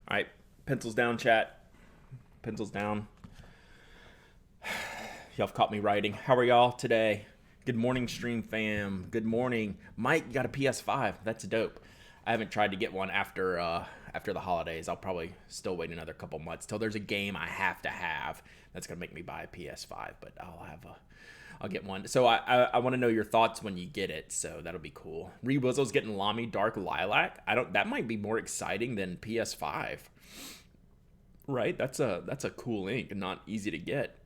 All right, pencils down, chat. Pencils down. Y'all have caught me writing. How are y'all today? Good morning, stream fam. Good morning, Mike. You got a PS5? That's dope. I haven't tried to get one after the holidays. I'll probably still wait another couple months till there's a game I have to have that's gonna make me buy a PS5. But I'll get one. So I want to know your thoughts when you get it. So that'll be cool. Rewizzle's getting Lamy Dark Lilac. I don't. That might be more exciting than PS5. Right? That's a cool ink, not easy to get.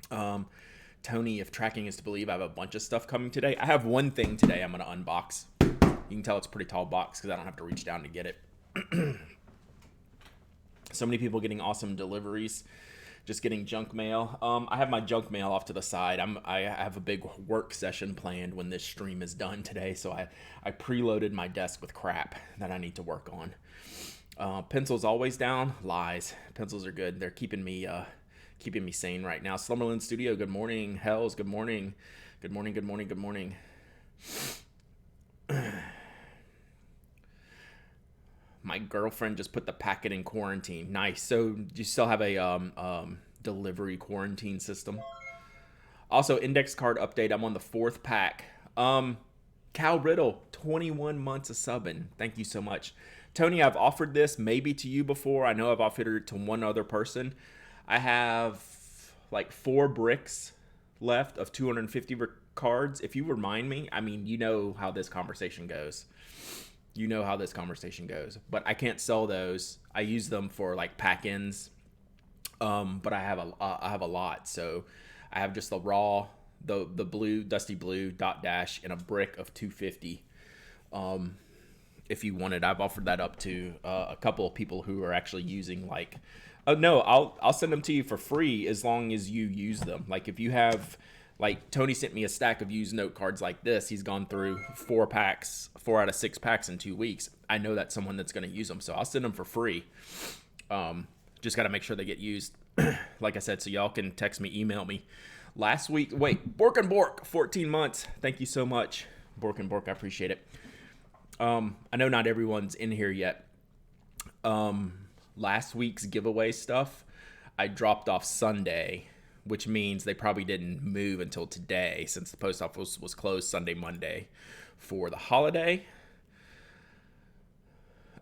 Tony, if tracking is to believe, I have a bunch of stuff coming today. I have one thing today I'm gonna unbox. You can tell it's a pretty tall box because I don't have to reach down to get it. So many people getting awesome deliveries. Just getting junk mail. I have my junk mail off to the side. I have a big work session planned when this stream is done today, so I preloaded my desk with crap that I need to work on. Pencils always down. Lies. Pencils are good. They're keeping me sane right now. Slumberland Studio. Good morning. Hells. Good morning. Good morning. Good morning. Good morning. My girlfriend just put the packet in quarantine. Nice. So do you still have a delivery quarantine system? Also, index card update. I'm on the fourth pack. Cal Riddle, 21 months of subbing. Thank you so much. Tony, I've offered this maybe to you before. I know I've offered it to one other person. I have like 4 bricks left of 250 cards. If you remind me, I mean, you know how this conversation goes. But I can't sell those. I use them for like pack-ins. But I have a lot. So I have just the raw, the blue, dusty blue dot dash and a brick of 250. If you wanted, I've offered that up to a couple of people who are actually using like, oh no, I'll send them to you for free as long as you use them. Like if you have, like Tony sent me a stack of used note cards like this. He's gone through 4 out of 6 packs in 2 weeks. I know that's someone that's going to use them, so I'll send them for free. Just got to make sure they get used. Like I said, so y'all can text me, email me. Last week, Bork and Bork, 14 months. Thank you so much, Bork and Bork. I appreciate it. I know not everyone's in here yet. Last week's giveaway stuff, I dropped off Sunday, which means they probably didn't move until today since the post office was closed Sunday, Monday for the holiday.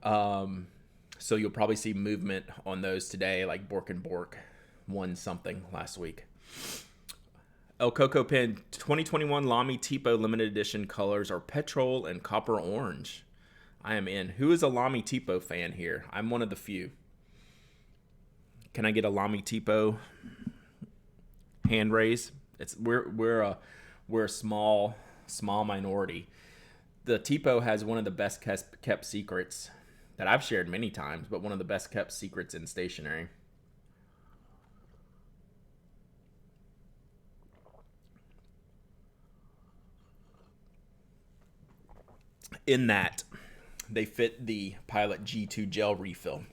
So you'll probably see movement on those today, like Bork and Bork won something last week. El Coco Pen 2021 Lamy Tipo limited edition colors are petrol and copper orange. I am in. Who is a Lamy Tipo fan here? I'm one of the few. Can I get a Lamy Tipo hand raise? We're a small minority. The Tipo has one of the best kept secrets that I've shared many times, but one of the best kept secrets in stationery. In that, they fit the Pilot G2 gel refill.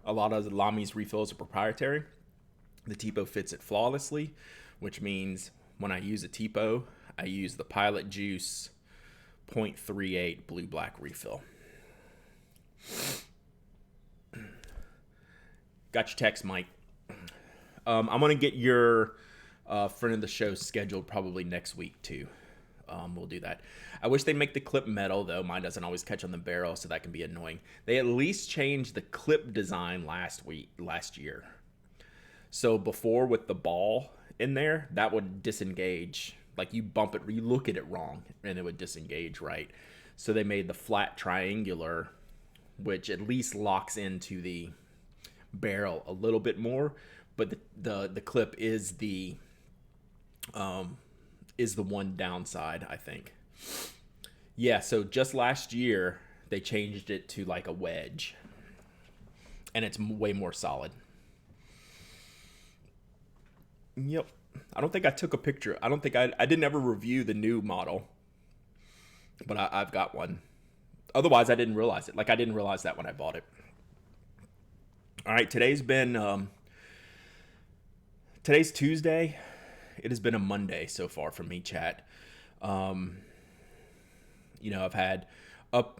A lot of the Lamy's refills are proprietary. The Tipo fits it flawlessly, which means when I use a Tipo, I use the Pilot Juice 0.38 blue-black refill. Got your text, Mike. I'm going to get your friend of the show scheduled probably next week, too. We'll do that. I wish they'd make the clip metal, though. Mine doesn't always catch on the barrel, so that can be annoying. They at least changed the clip design last year. So before with the ball in there, that would disengage. Like you bump it, you look at it wrong, and it would disengage, right? So they made the flat triangular, which at least locks into the barrel a little bit more. But the clip is the one downside, I think. Yeah, so just last year, they changed it to like a wedge. And it's way more solid. Yep. I don't think I took a picture. I didn't ever review the new model. But I've got one. Otherwise, I didn't realize it. Like, I didn't realize that when I bought it. All right, today's Tuesday. It has been a Monday so far for me, chat. I've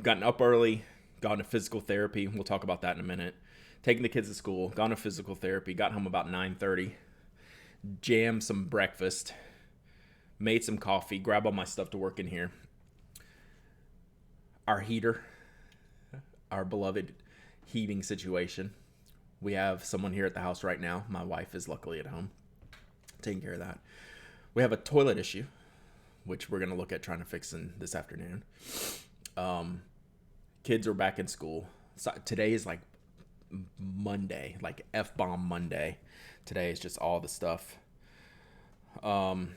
gotten up early, Gone to physical therapy. We'll talk about that in a minute. Taking the kids to school. Gone to physical therapy. Got home about 9:30. Jammed some breakfast. Made some coffee. Grab all my stuff to work in here. Our heater. Our beloved heating situation. We have someone here at the house right now. My wife is luckily at home taking care of that. We have a toilet issue, which we're going to look at trying to fix this afternoon. Kids are back in school. So today is like Monday, like F-bomb Monday. Today is just all the stuff. Hang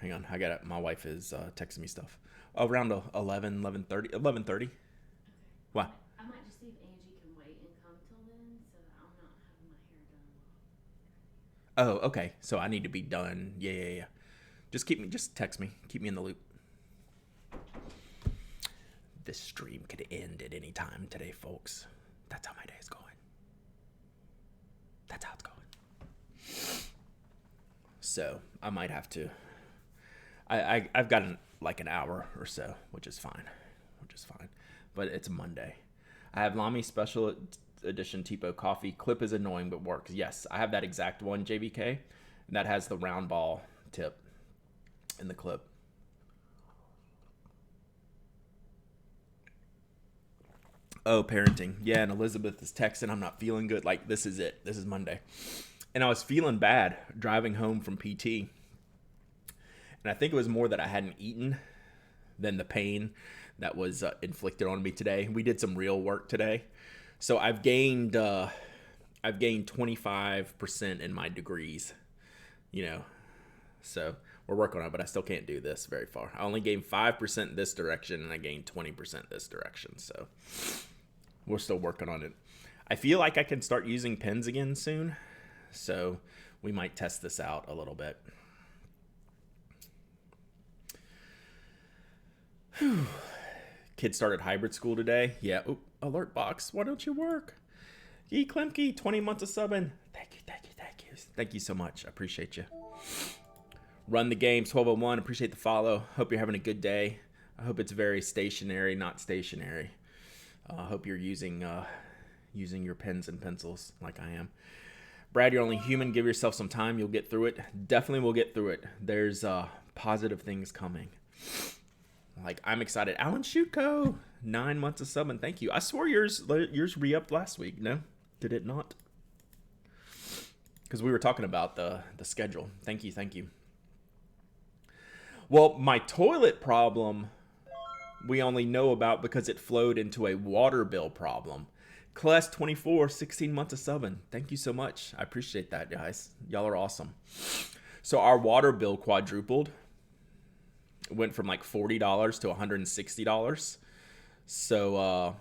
on, I got it. My wife is texting me stuff. Around 11:30. Okay. What? I might just see if Angie can wait and come till then, so that I'm not having my hair done while. Oh, okay. So I need to be done. Yeah. Just text me. Keep me in the loop. This stream could end at any time today, folks. That's how my day is going. That's how it's going. So I might have to. I've got an hour or so, which is fine. But it's Monday. I have Lamy Special Edition Tipo coffee. Clip is annoying but works. Yes, I have that exact one, JVK. And that has the round ball tip in the clip. Oh, parenting. Yeah, and Elizabeth is texting. I'm not feeling good. Like, this is it. This is Monday. And I was feeling bad driving home from PT. And I think it was more that I hadn't eaten than the pain that was inflicted on me today. We did some real work today. So I've gained 25% in my degrees, So we're working on it, but I still can't do this very far. I only gained 5% this direction, and I gained 20% this direction. So we're still working on it. I feel like I can start using pens again soon. So we might test this out a little bit. Whew. Kids started hybrid school today. Yeah. Oop, alert box. Why don't you work? E. Klemke, 20 months of subbing. Thank you. Thank you so much. I appreciate you. Run the games, 1201. Appreciate the follow. Hope you're having a good day. I hope it's very stationary, not stationary. I hope you're using your pens and pencils like I am. Brad, you're only human. Give yourself some time. You'll get through it. Definitely will get through it. There's positive things coming. Like, I'm excited. Alan Shutko, 9 months of subbing. Thank you. I swore yours re-upped last week. No? Did it not? Because we were talking about the schedule. Thank you. Well, my toilet problem we only know about because it flowed into a water bill problem. Class 24, 16 months of subbing. Thank you so much. I appreciate that, guys. Y'all are awesome. So our water bill quadrupled. It went from like $40 to $160. So,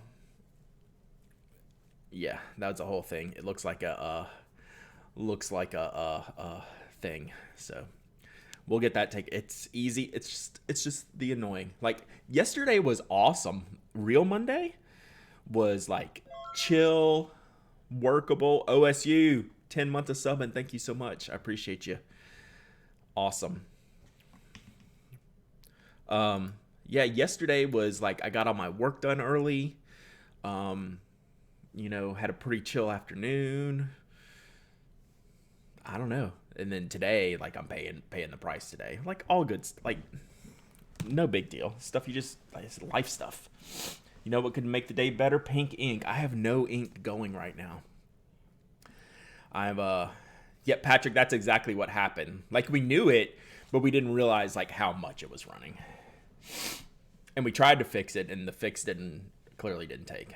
yeah, that was a whole thing. It looks like a thing. So we'll get that taken. It's easy. It's just the annoying. Like, yesterday was awesome. Real Monday was like chill, workable. OSU, 10 months of subbing. Thank you so much. I appreciate you. Awesome. Yeah, yesterday was like I got all my work done early. Had a pretty chill afternoon. I don't know. And then today, like, I'm paying the price today. Like, all good, like, no big deal. Stuff you just, like, it's life stuff. You know what could make the day better? Pink ink. I have no ink going right now. Yeah, Patrick, that's exactly what happened. Like, we knew it, but we didn't realize, like, how much it was running. And we tried to fix it, and the fix clearly didn't take.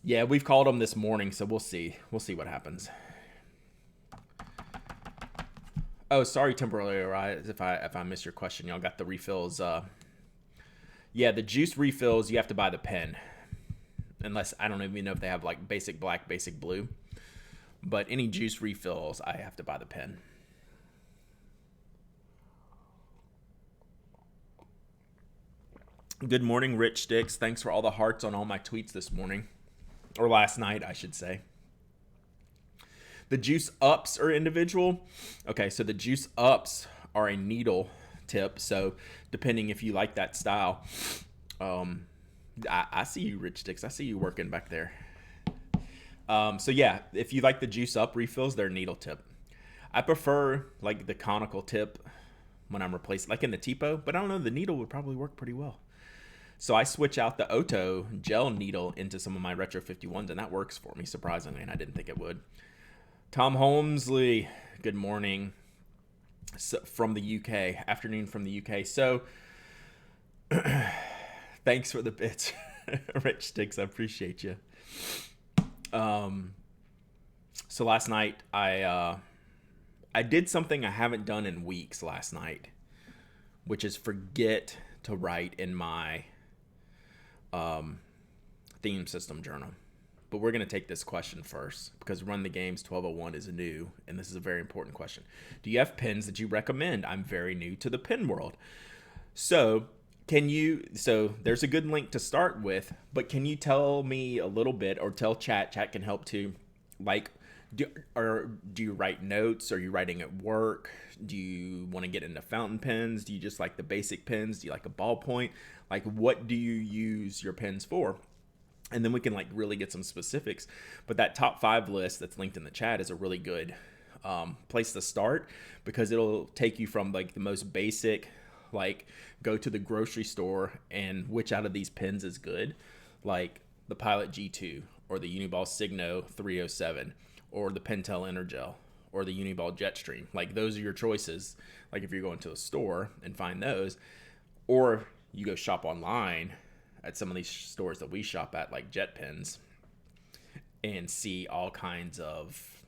Yeah, we've called them this morning, so we'll see. We'll see what happens. Oh, sorry, temporarily arise if I missed your question. Y'all got the refills. Yeah, the juice refills, you have to buy the pen. Unless, I don't even know if they have like basic black, basic blue. But any juice refills, I have to buy the pen. Good morning, Rich Sticks. Thanks for all the hearts on all my tweets this morning. Or last night, I should say. The juice ups are individual. Okay, so the juice ups are a needle tip. So depending if you like that style. Um, I see you, Rich Sticks. I see you working back there. So yeah, if you like the juice up refills, they're needle tip. I prefer like the conical tip when I'm replacing, like in the Tipo, but I don't know, the needle would probably work pretty well. So I switch out the Oto gel needle into some of my Retro 51s, and that works for me, surprisingly, and I didn't think it would. Tom Holmesley, good morning from the UK, afternoon from the UK. So thanks for the bits, Rich Sticks. I appreciate you. So last night I did something I haven't done in weeks last night, which is forget to write in my theme system journal. But we're going to take this question first because Run the Games 1201 is new, and this is a very important question. Do you have pens that you recommend? I'm very new to the pen world. So there's a good link to start with, but can you tell me a little bit, or tell chat can help too, like, do you write notes? Are you writing at work? Do you want to get into fountain pens? Do you just like the basic pens? Do you like a ballpoint? Like, what do you use your pens for? And then we can like really get some specifics. But that top 5 list that's linked in the chat is a really good place to start, because it'll take you from like the most basic, like go to the grocery store and which out of these pens is good, like the Pilot G2 or the Uniball Signo 307 or the Pentel Energel or the Uniball Jetstream. Like, those are your choices. Like, if you're going to a store and find those, or you go shop online at some of these stores that we shop at, like Jet Pens, and see all kinds of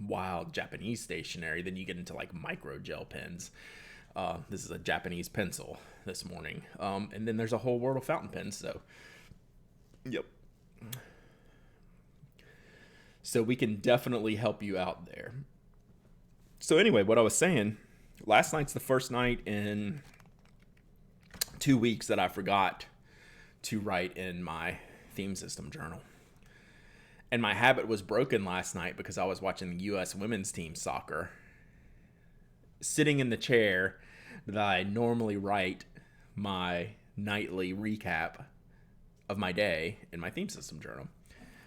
wild Japanese stationery. Then you get into like micro gel pens. This is a Japanese pencil this morning. And then there's a whole world of fountain pens. So, yep. So we can definitely help you out there. So anyway, what I was saying, last night's the first night in 2 weeks that I forgot to write in my theme system journal. And my habit was broken last night because I was watching the U.S. women's team soccer, sitting in the chair that I normally write my nightly recap of my day in my theme system journal.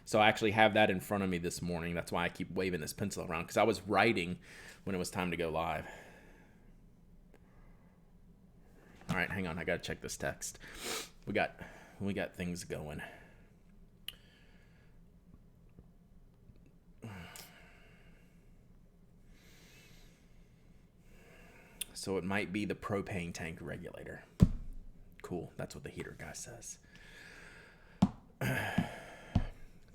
So I actually have that in front of me this morning. That's why I keep waving this pencil around, because I was writing when it was time to go live. All right, hang on. I got to check this text. We got things going. So it might be the propane tank regulator. Cool. That's what the heater guy says.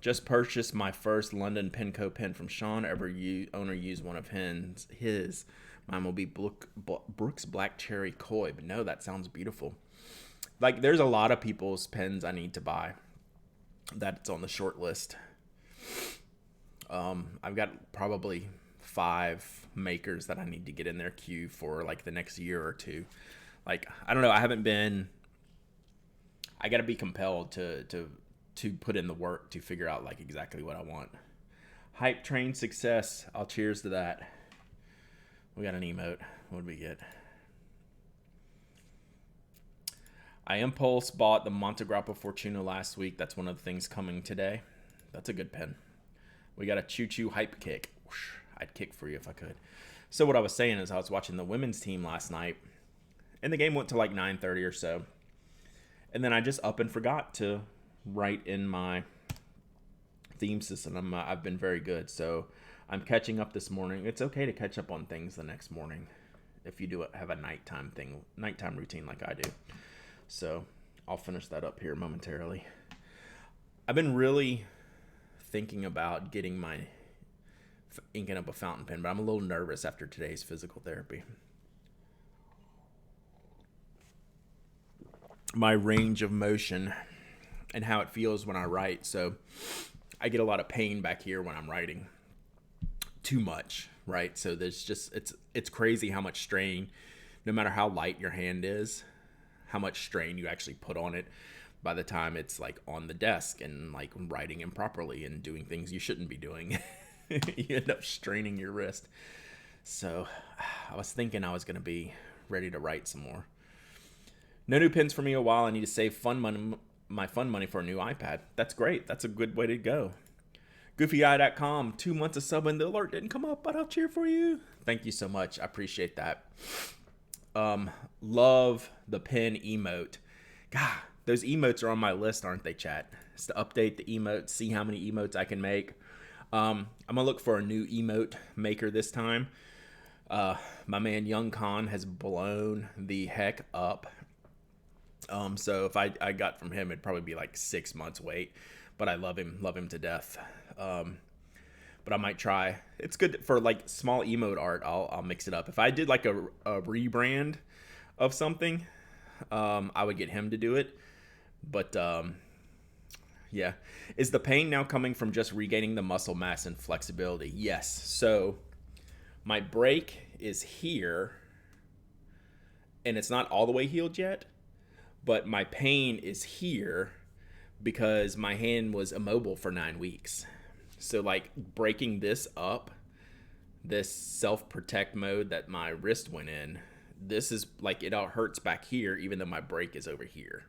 Just purchased my first London Penco pen from Sean. Owner used one of his. Mine will be Brooks Black Cherry Koi. But no, that sounds beautiful. Like, there's a lot of people's pens I need to buy. That's on the short list. I've got probably 5 makers that I need to get in their queue for like the next year or two. Like, I don't know. I got to be compelled to put in the work to figure out like exactly what I want. Hype train success. I'll cheers to that. We got an emote. What did we get? I impulse bought the Montegrappa Fortuna last week. That's one of the things coming today. That's a good pen. We got a choo-choo hype kick. I'd kick for you if I could. So what I was saying is I was watching the women's team last night, and the game went to like 9:30 or so. And then I just up and forgot to write in my theme system. I've been very good, so I'm catching up this morning. It's okay to catch up on things the next morning if you have a nighttime routine like I do. So I'll finish that up here momentarily. I've been really thinking about inking up a fountain pen, but I'm a little nervous after today's physical therapy. My range of motion and how it feels when I write. So I get a lot of pain back here when I'm writing too much, right? So there's just, it's crazy how much strain, no matter how light your hand is, how much strain you actually put on it by the time it's like on the desk and like writing improperly and doing things you shouldn't be doing. You end up straining your wrist. So I was thinking I was going to be ready to write some more. No new pens for me a while. I need to save my fun money for a new iPad. That's great. That's a good way to go. GoofyEye.com, 2 months of sub and the alert didn't come up, but I'll cheer for you. Thank you so much. I appreciate that. Love the pen emote. God, those emotes are on my list, aren't they, chat? It's to update the emotes, see how many emotes I can make. I'm going to look for a new emote maker this time. My man Young Khan has blown the heck up. So if I got from him, it'd probably be like 6 months wait. But I love him to death. But I might try. It's good for like small emote art. I'll mix it up. If I did like a rebrand of something, I would get him to do it. But yeah, is the pain now coming from just regaining the muscle mass and flexibility? Yes. So my break is here, and it's not all the way healed yet, but my pain is here because my hand was immobile for 9 weeks. So like breaking this up, this self-protect mode that my wrist went in, this is like it all hurts back here even though my break is over here.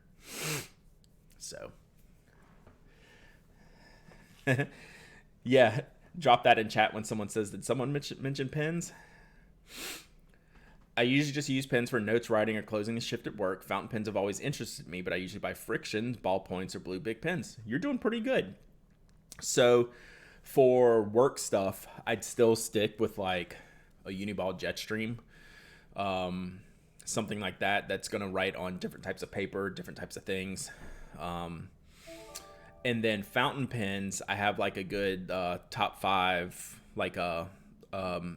So yeah, drop that in chat when someone says, did someone mention pens? I usually just use pens for notes, writing, or closing a shift at work. Fountain pens have always interested me, but I usually buy frictions, ballpoints, or blue big pens. You're doing pretty good. So for work stuff, I'd still stick with like a Uniball Jetstream, something like that. That's going to write on different types of paper, different types of things. And then fountain pens, I have like a good top 5, like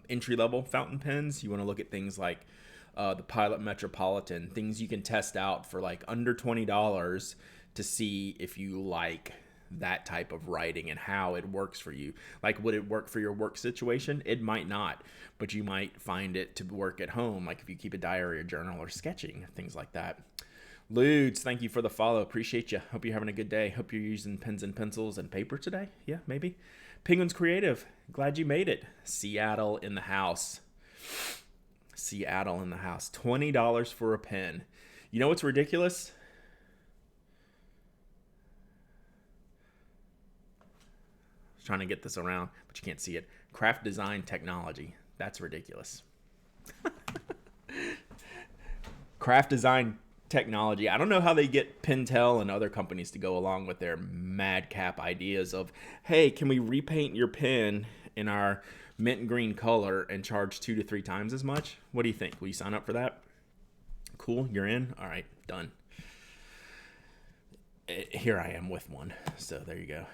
entry level fountain pens. You want to look at things like the Pilot Metropolitan, things you can test out for like under $20 to see if you like that type of writing and how it works for you. Like, would it work for your work situation? It might not, but you might find it to work at home, like if you keep a diary or journal or sketching, things like that. Ludes, thank you for the follow. Appreciate you. Hope you're having a good day. Hope you're using pens and pencils and paper today. Yeah, maybe. Penguins Creative, glad you made it. Seattle in the house. Seattle in the house. $20 for a pen. You know what's ridiculous? I was trying to get this around, but you can't see it. Craft design technology. That's ridiculous. Craft design technology. I don't know how they get Pentel and other companies to go along with their madcap ideas of, hey, can we repaint your pen in our mint green color and charge 2 to 3 times as much? What do you think? Will you sign up for that? Cool, you're in? All right, done. Here I am with one. So there you go.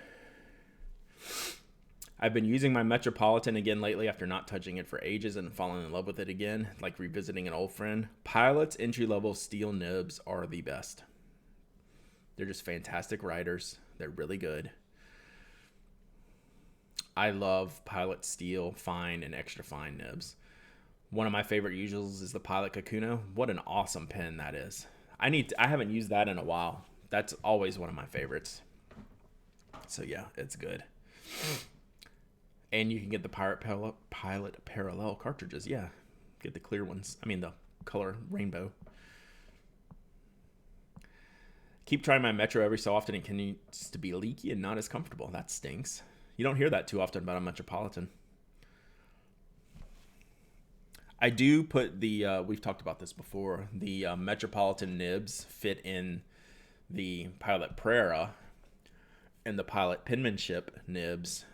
I've been using my Metropolitan again lately after not touching it for ages and falling in love with it again, like revisiting an old friend. Pilot's entry-level steel nibs are the best. They're just fantastic writers. They're really good. I love Pilot steel, fine, and extra fine nibs. One of my favorite usuals is the Pilot Kakuno. What an awesome pen that is. I haven't used that in a while. That's always one of my favorites. So yeah, it's good. And you can get the Pilot Parallel cartridges. Yeah, get the clear ones. I mean, the color rainbow. Keep trying my Metro every so often. It continues to be leaky and not as comfortable. That stinks. You don't hear that too often about a Metropolitan. I do put the, we've talked about this before, the Metropolitan nibs fit in the Pilot Prera and the Pilot penmanship nibs.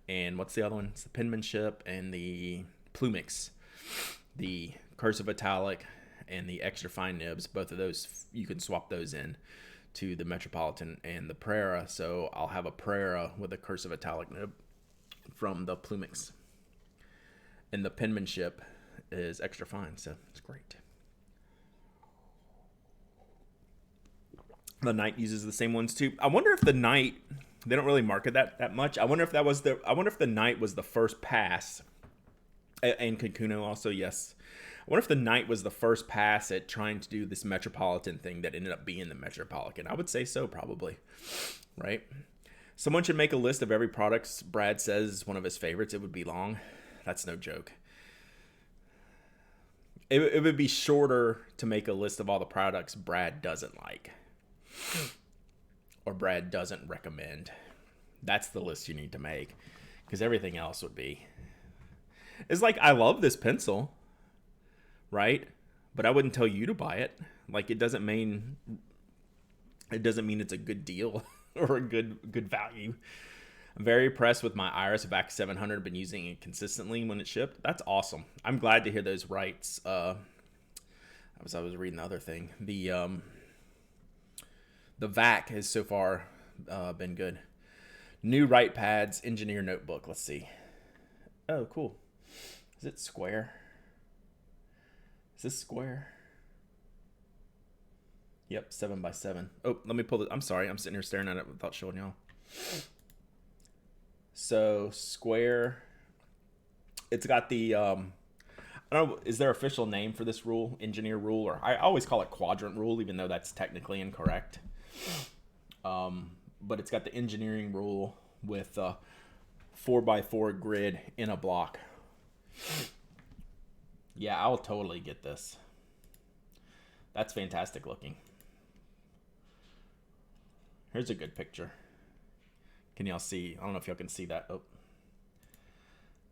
And what's the other one? It's the penmanship and the Plumix. The cursive italic and the extra fine nibs. Both of those, you can swap those in to the Metropolitan and the Prera. So I'll have a Prera with a cursive italic nib from the Plumix. And the penmanship is extra fine, so it's great. The Knight uses the same ones too. I wonder if the Knight, they don't really market that much. I wonder if the Knight was the first pass, and Kakuno also, yes. I wonder if the Knight was the first pass at trying to do this Metropolitan thing that ended up being the Metropolitan. I would say so, probably, right? Someone should make a list of every product Brad says is one of his favorites. It would be long. That's no joke. it would be shorter to make a list of all the products Brad doesn't like or Brad doesn't recommend. That's the list you need to make, because everything else would be. It's like, I love this pencil, right? But I wouldn't tell you to buy it. Like, it doesn't mean it's a good deal or a good value. I'm very impressed with my Iris VAC 700. I've been using it consistently when it shipped. That's awesome. I'm glad to hear those writes. I was reading the other thing. The VAC has so far been good. New write pads, engineer notebook. Let's see. Oh, cool. Is it square? Is this square? Yep, 7x7. Oh, let me pull it. I'm sorry. I'm sitting here staring at it without showing y'all. So, square. It's got the, I don't know, is there an official name for this rule? Engineer rule? Or I always call it quadrant rule, even though that's technically incorrect. But it's got the engineering rule with a 4x4 grid in a block. Yeah, I'll totally get this. That's fantastic looking. Here's a good picture. Can y'all see? I don't know if y'all can see that. Oh.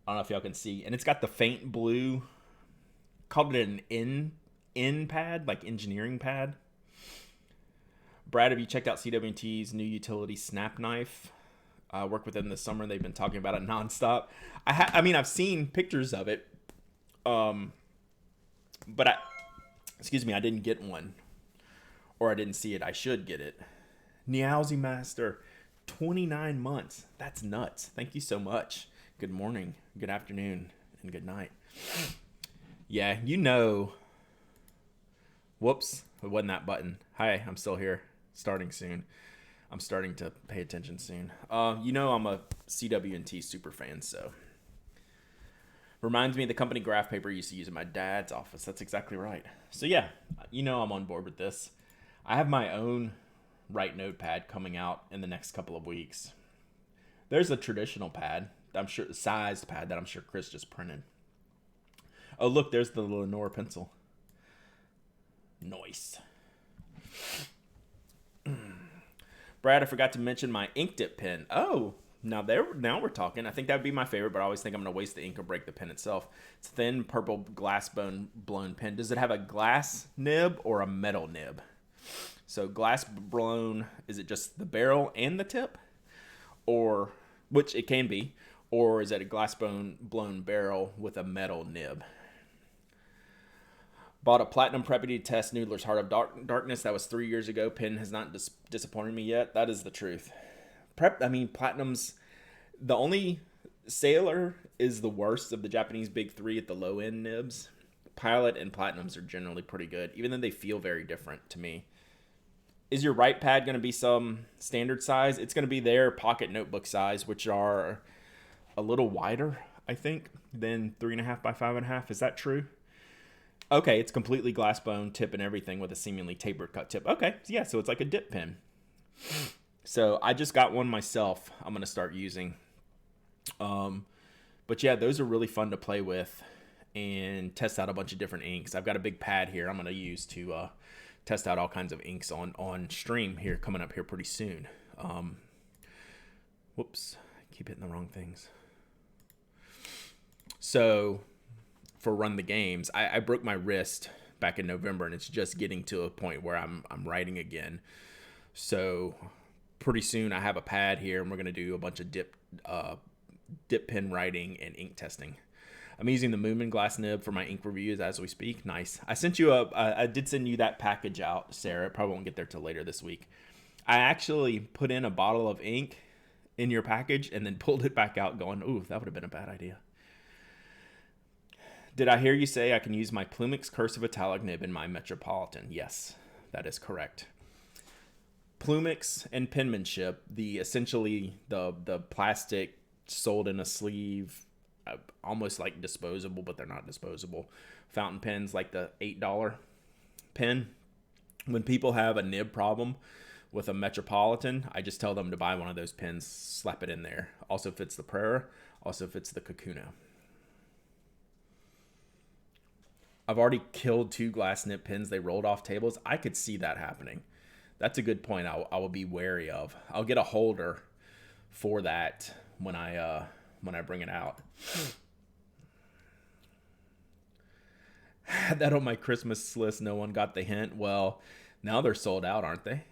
I don't know if y'all can see. And it's got the faint blue. Called it an N pad, like engineering pad. Brad, have you checked out CW&T's new utility Snap Knife? Worked with them this summer. They've been talking about it nonstop. I mean, I've seen pictures of it. But excuse me, I didn't get one. Or I didn't see it. I should get it. Niaozi Master, 29 months. That's nuts. Thank you so much. Good morning, good afternoon, and good night. Yeah, you know. Whoops, it wasn't that button. Hi, I'm still here. Starting soon. I'm starting to pay attention soon. You know I'm a CW&T super fan, so. Reminds me of the company graph paper I used to use in my dad's office. That's exactly right. So yeah, you know I'm on board with this. I have my own Write notepad coming out in the next couple of weeks. There's a traditional pad, I'm sure, sized pad that I'm sure Chris just printed. Oh look, there's the Lenore pencil. Nice. Brad, I forgot to mention my ink dip pen. Oh, now we're talking. I think that would be my favorite, but I always think I'm going to waste the ink or break the pen itself. It's a thin purple glass blown pen. Does it have a glass nib or a metal nib? So glass blown, is it just the barrel and the tip? Or, which it can be, or is it a glass blown barrel with a metal nib? Bought a Platinum Preppy to test Noodler's Heart of Darkness. That was 3 years ago. Pen has not disappointed me yet. That is the truth. Platinum's, the only Sailor is the worst of the Japanese big three at the low end nibs. Pilot and Platinums are generally pretty good, even though they feel very different to me. Is your right pad going to be some standard size? It's going to be their pocket notebook size, which are a little wider, I think, than 3.5 by 5.5. Is that true? Okay, it's completely glass bone tip and everything with a seemingly tapered cut tip. Okay, yeah, so it's like a dip pen. So I just got one myself. I'm going to start using. But yeah, those are really fun to play with and test out a bunch of different inks. I've got a big pad here I'm going to use to test out all kinds of inks on stream here coming up here pretty soon. Whoops, I keep hitting the wrong things. So for Run the Games, I broke my wrist back in November, and it's just getting to a point where I'm writing again. So pretty soon I have a pad here, and we're going to do a bunch of dip pen writing and ink testing. I'm using the Moomin glass nib for my ink reviews as we speak. Nice. I did send you that package out, Sarah. It probably won't get there till later this week. I actually put in a bottle of ink in your package and then pulled it back out going, ooh, that would have been a bad idea. Did I hear you say I can use my Plumix cursive italic nib in my Metropolitan? Yes, that is correct. Plumix and penmanship, essentially the plastic sold in a sleeve, almost like disposable, but they're not disposable. Fountain pens, like the $8 pen. When people have a nib problem with a Metropolitan, I just tell them to buy one of those pens, slap it in there. Also fits the Prera, also fits the Kakuna. I've already killed 2 glass nip pens. They rolled off tables. I could see that happening. That's a good point. I will be wary of. I'll get a holder for that when I bring it out. Had that on my Christmas list. No one got the hint. Well, now they're sold out, aren't they?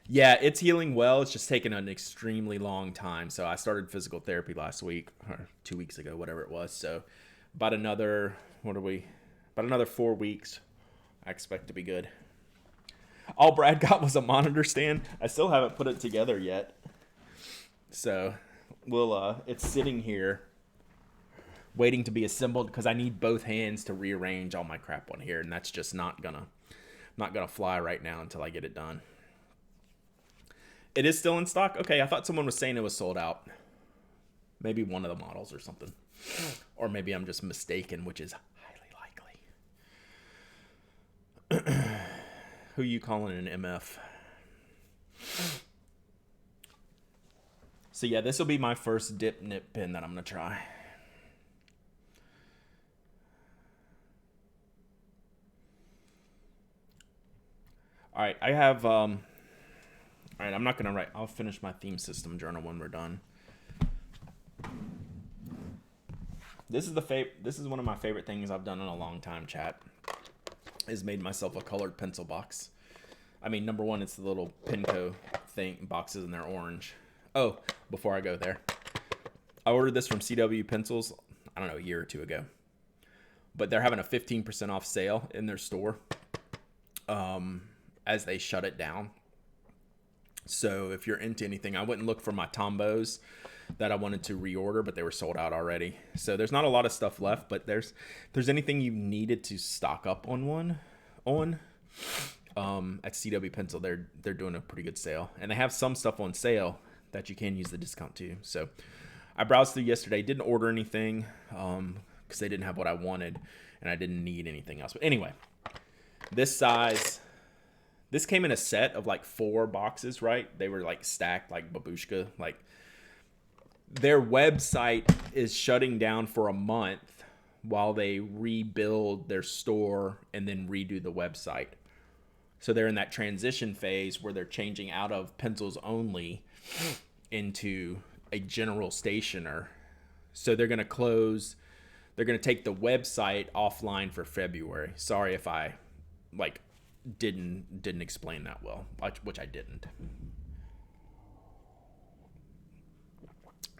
Yeah, it's healing well. It's just taken an extremely long time. So I started physical therapy last week or 2 weeks ago, whatever it was. So about another, About another 4 weeks. I expect to be good. All Brad got was a monitor stand. I still haven't put it together yet. So it's sitting here waiting to be assembled because I need both hands to rearrange all my crap on here, and that's just not gonna fly right now until I get it done. It is still in stock? Okay, I thought someone was saying it was sold out. Maybe one of the models or something. Or maybe I'm just mistaken, which is highly likely. Who you calling an MF? So yeah, this will be my first dip nip pen that I'm going to try. All right, I have... All right, I'm not going to write... I'll finish my theme system journal when we're done. This is one of my favorite things I've done in a long time, chat. Is made myself a colored pencil box. I mean, number one, it's the little Penco boxes, and they're orange. Oh, before I go there, I ordered this from CW Pencils, I don't know, a year or two ago. But they're having a 15% off sale in their store as they shut it down. So if you're into anything, I went and looked for my Tombos that I wanted to reorder, but they were sold out already. So there's not a lot of stuff left, but if there's anything you needed to stock up on at CW Pencil, they're doing a pretty good sale, and they have some stuff on sale that you can use the discount too. So I browsed through yesterday, didn't order anything because they didn't have what I wanted, and I didn't need anything else. But anyway, this came in a set of like 4 boxes, right? They were like stacked like babushka. Like, their website is shutting down for a month while they rebuild their store and then redo the website. So they're in that transition phase where they're changing out of pencils only into a general stationer. So they're going to take the website offline for February. Sorry if I didn't explain that well, which I didn't.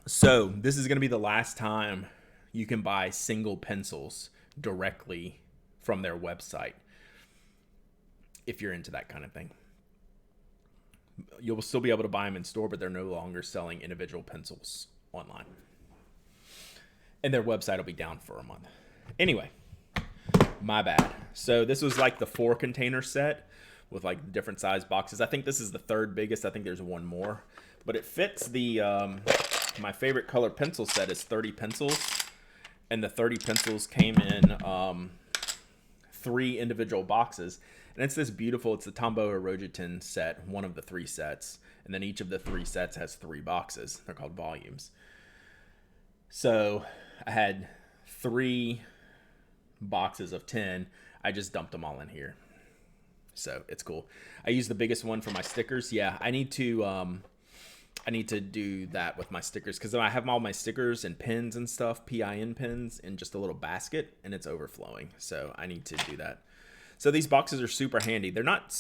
So this is going to be the last time you can buy single pencils directly from their website if you're into that kind of thing. You'll still be able to buy them in store, but they're no longer selling individual pencils online. And their website will be down for a month. Anyway, my bad. So this was like the 4 container set with like different size boxes. I think this is the 3rd biggest. I think there's one more, but it fits the my favorite color pencil set is 30 pencils, and the 30 pencils came in 3 individual boxes, and it's the Tombow Erogetin set, one of the 3 sets, and then each of the 3 sets has 3 boxes. They're called volumes. So I had 3 boxes of 10. I just dumped them all in here, so it's cool. I use the biggest one for my stickers. Yeah, I need to do that with my stickers because I have all my stickers and pins and stuff, PIN pins, in just a little basket, and it's overflowing. So I need to do that. So these boxes are super handy. They're not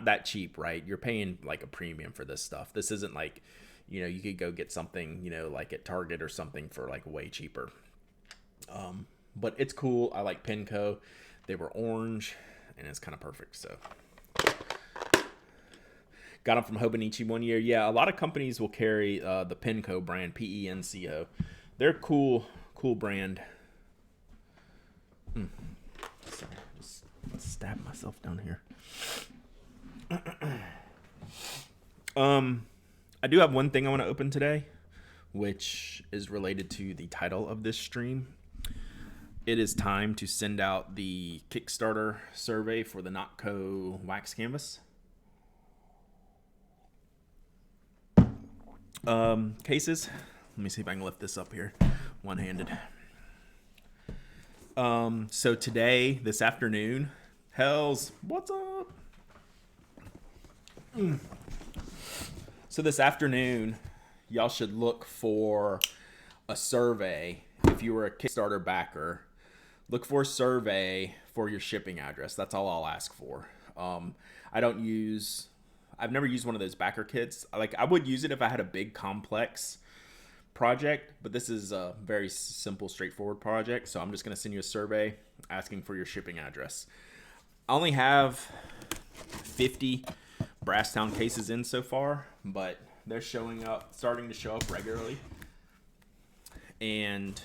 that cheap, right? You're paying like a premium for this stuff. This isn't like, you could go get something, like at Target or something for like way cheaper. But it's cool. I like Penco. They were orange, and it's kind of perfect. So got them from Hobonichi one year. Yeah, a lot of companies will carry the Penco brand, Penco. They're cool brand. Sorry, just stab myself down here. I do have one thing I want to open today, which is related to the title of this stream. It is time to send out the Kickstarter survey for the Notco wax canvas. Cases. Let me see if I can lift this up here one-handed. So today, this afternoon, Hells, what's up? So this afternoon, y'all should look for a survey. If you were a Kickstarter backer, look for a survey for your shipping address. That's all I'll ask for. I don't use, I've never used one of those backer kits. Like, I would use it if I had a big complex project, but this is a very simple, straightforward project. So I'm just going to send you a survey asking for your shipping address. I only have 50 Brasstown cases in so far, but they're starting to show up regularly. And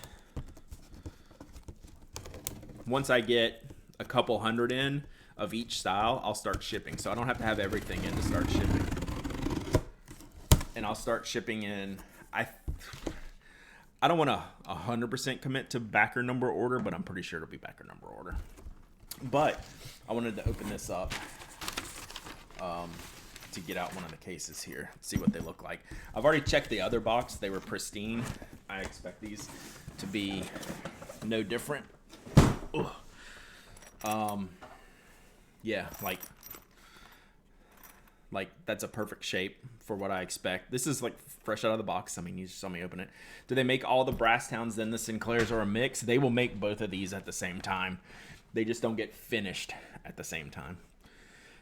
once I get a couple hundred in of each style, I'll start shipping. So I don't have to have everything in to start shipping. And I'll start shipping in. I don't want to 100% commit to backer number order, but I'm pretty sure it'll be backer number order. But I wanted to open this up to get out one of the cases here, see what they look like. I've already checked the other box. They were pristine. I expect these to be no different. Yeah, like that's a perfect shape for what I expect. This is like fresh out of the box. I mean, you just saw me open it. Do they make all the Brasstowns then the Sinclairs or a mix? They will make both of these at the same time. They just don't get finished at the same time.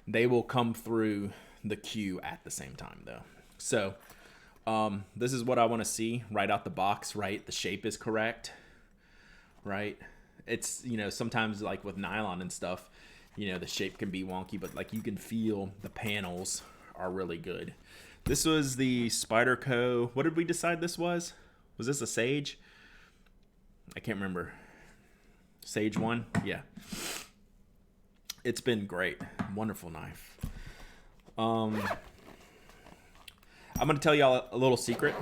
They will come through the queue at the same time though. So this is what I want to see right out the box, right? The shape is correct, right? It's, sometimes like with nylon and stuff, the shape can be wonky, but like you can feel the panels are really good. This was the Spyderco. What did we decide this was? Was this a Sage? I can't remember. Sage 1? Yeah. It's been great. Wonderful knife. I'm going to tell y'all a little secret.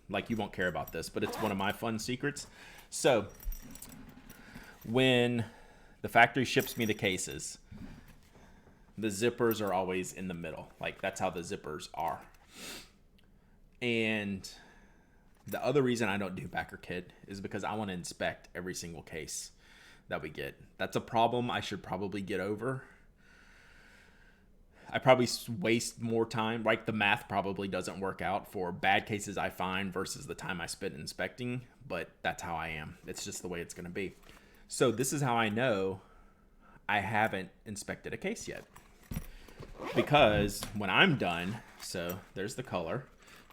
Like, you won't care about this, but it's one of my fun secrets. So, when the factory ships me the cases, the zippers are always in the middle. Like, that's how the zippers are. And the other reason I don't do backer kit is because I want to inspect every single case that we get. That's a problem I should probably get over. I probably waste more time. Like, the math probably doesn't work out for bad cases I find versus the time I spend inspecting, but that's how I am. It's just the way it's going to be. So this is how I know I haven't inspected a case yet. Because when I'm done, so there's the color.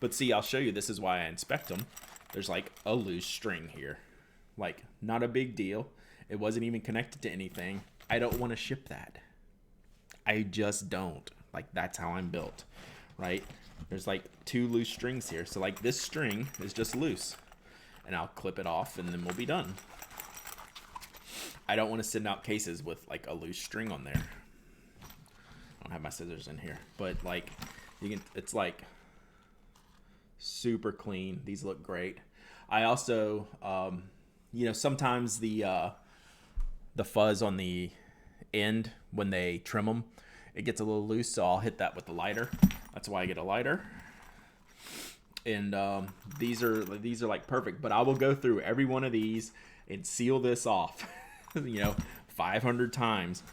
But see, I'll show you, this is why I inspect them. There's like a loose string here. Like, not a big deal. It wasn't even connected to anything. I don't want to ship that. I just don't. Like, that's how I'm built, right? There's like 2 loose strings here. So like this string is just loose. And I'll clip it off and then we'll be done. I don't want to send out cases with like a loose string on there. I don't have my scissors in here. But like, it's like super clean. These look great. I also, sometimes the fuzz on the end when they trim them, it gets a little loose, so I'll hit that with the lighter. That's why I get a lighter. And these are like perfect, but I will go through every one of these and seal this off 500 times.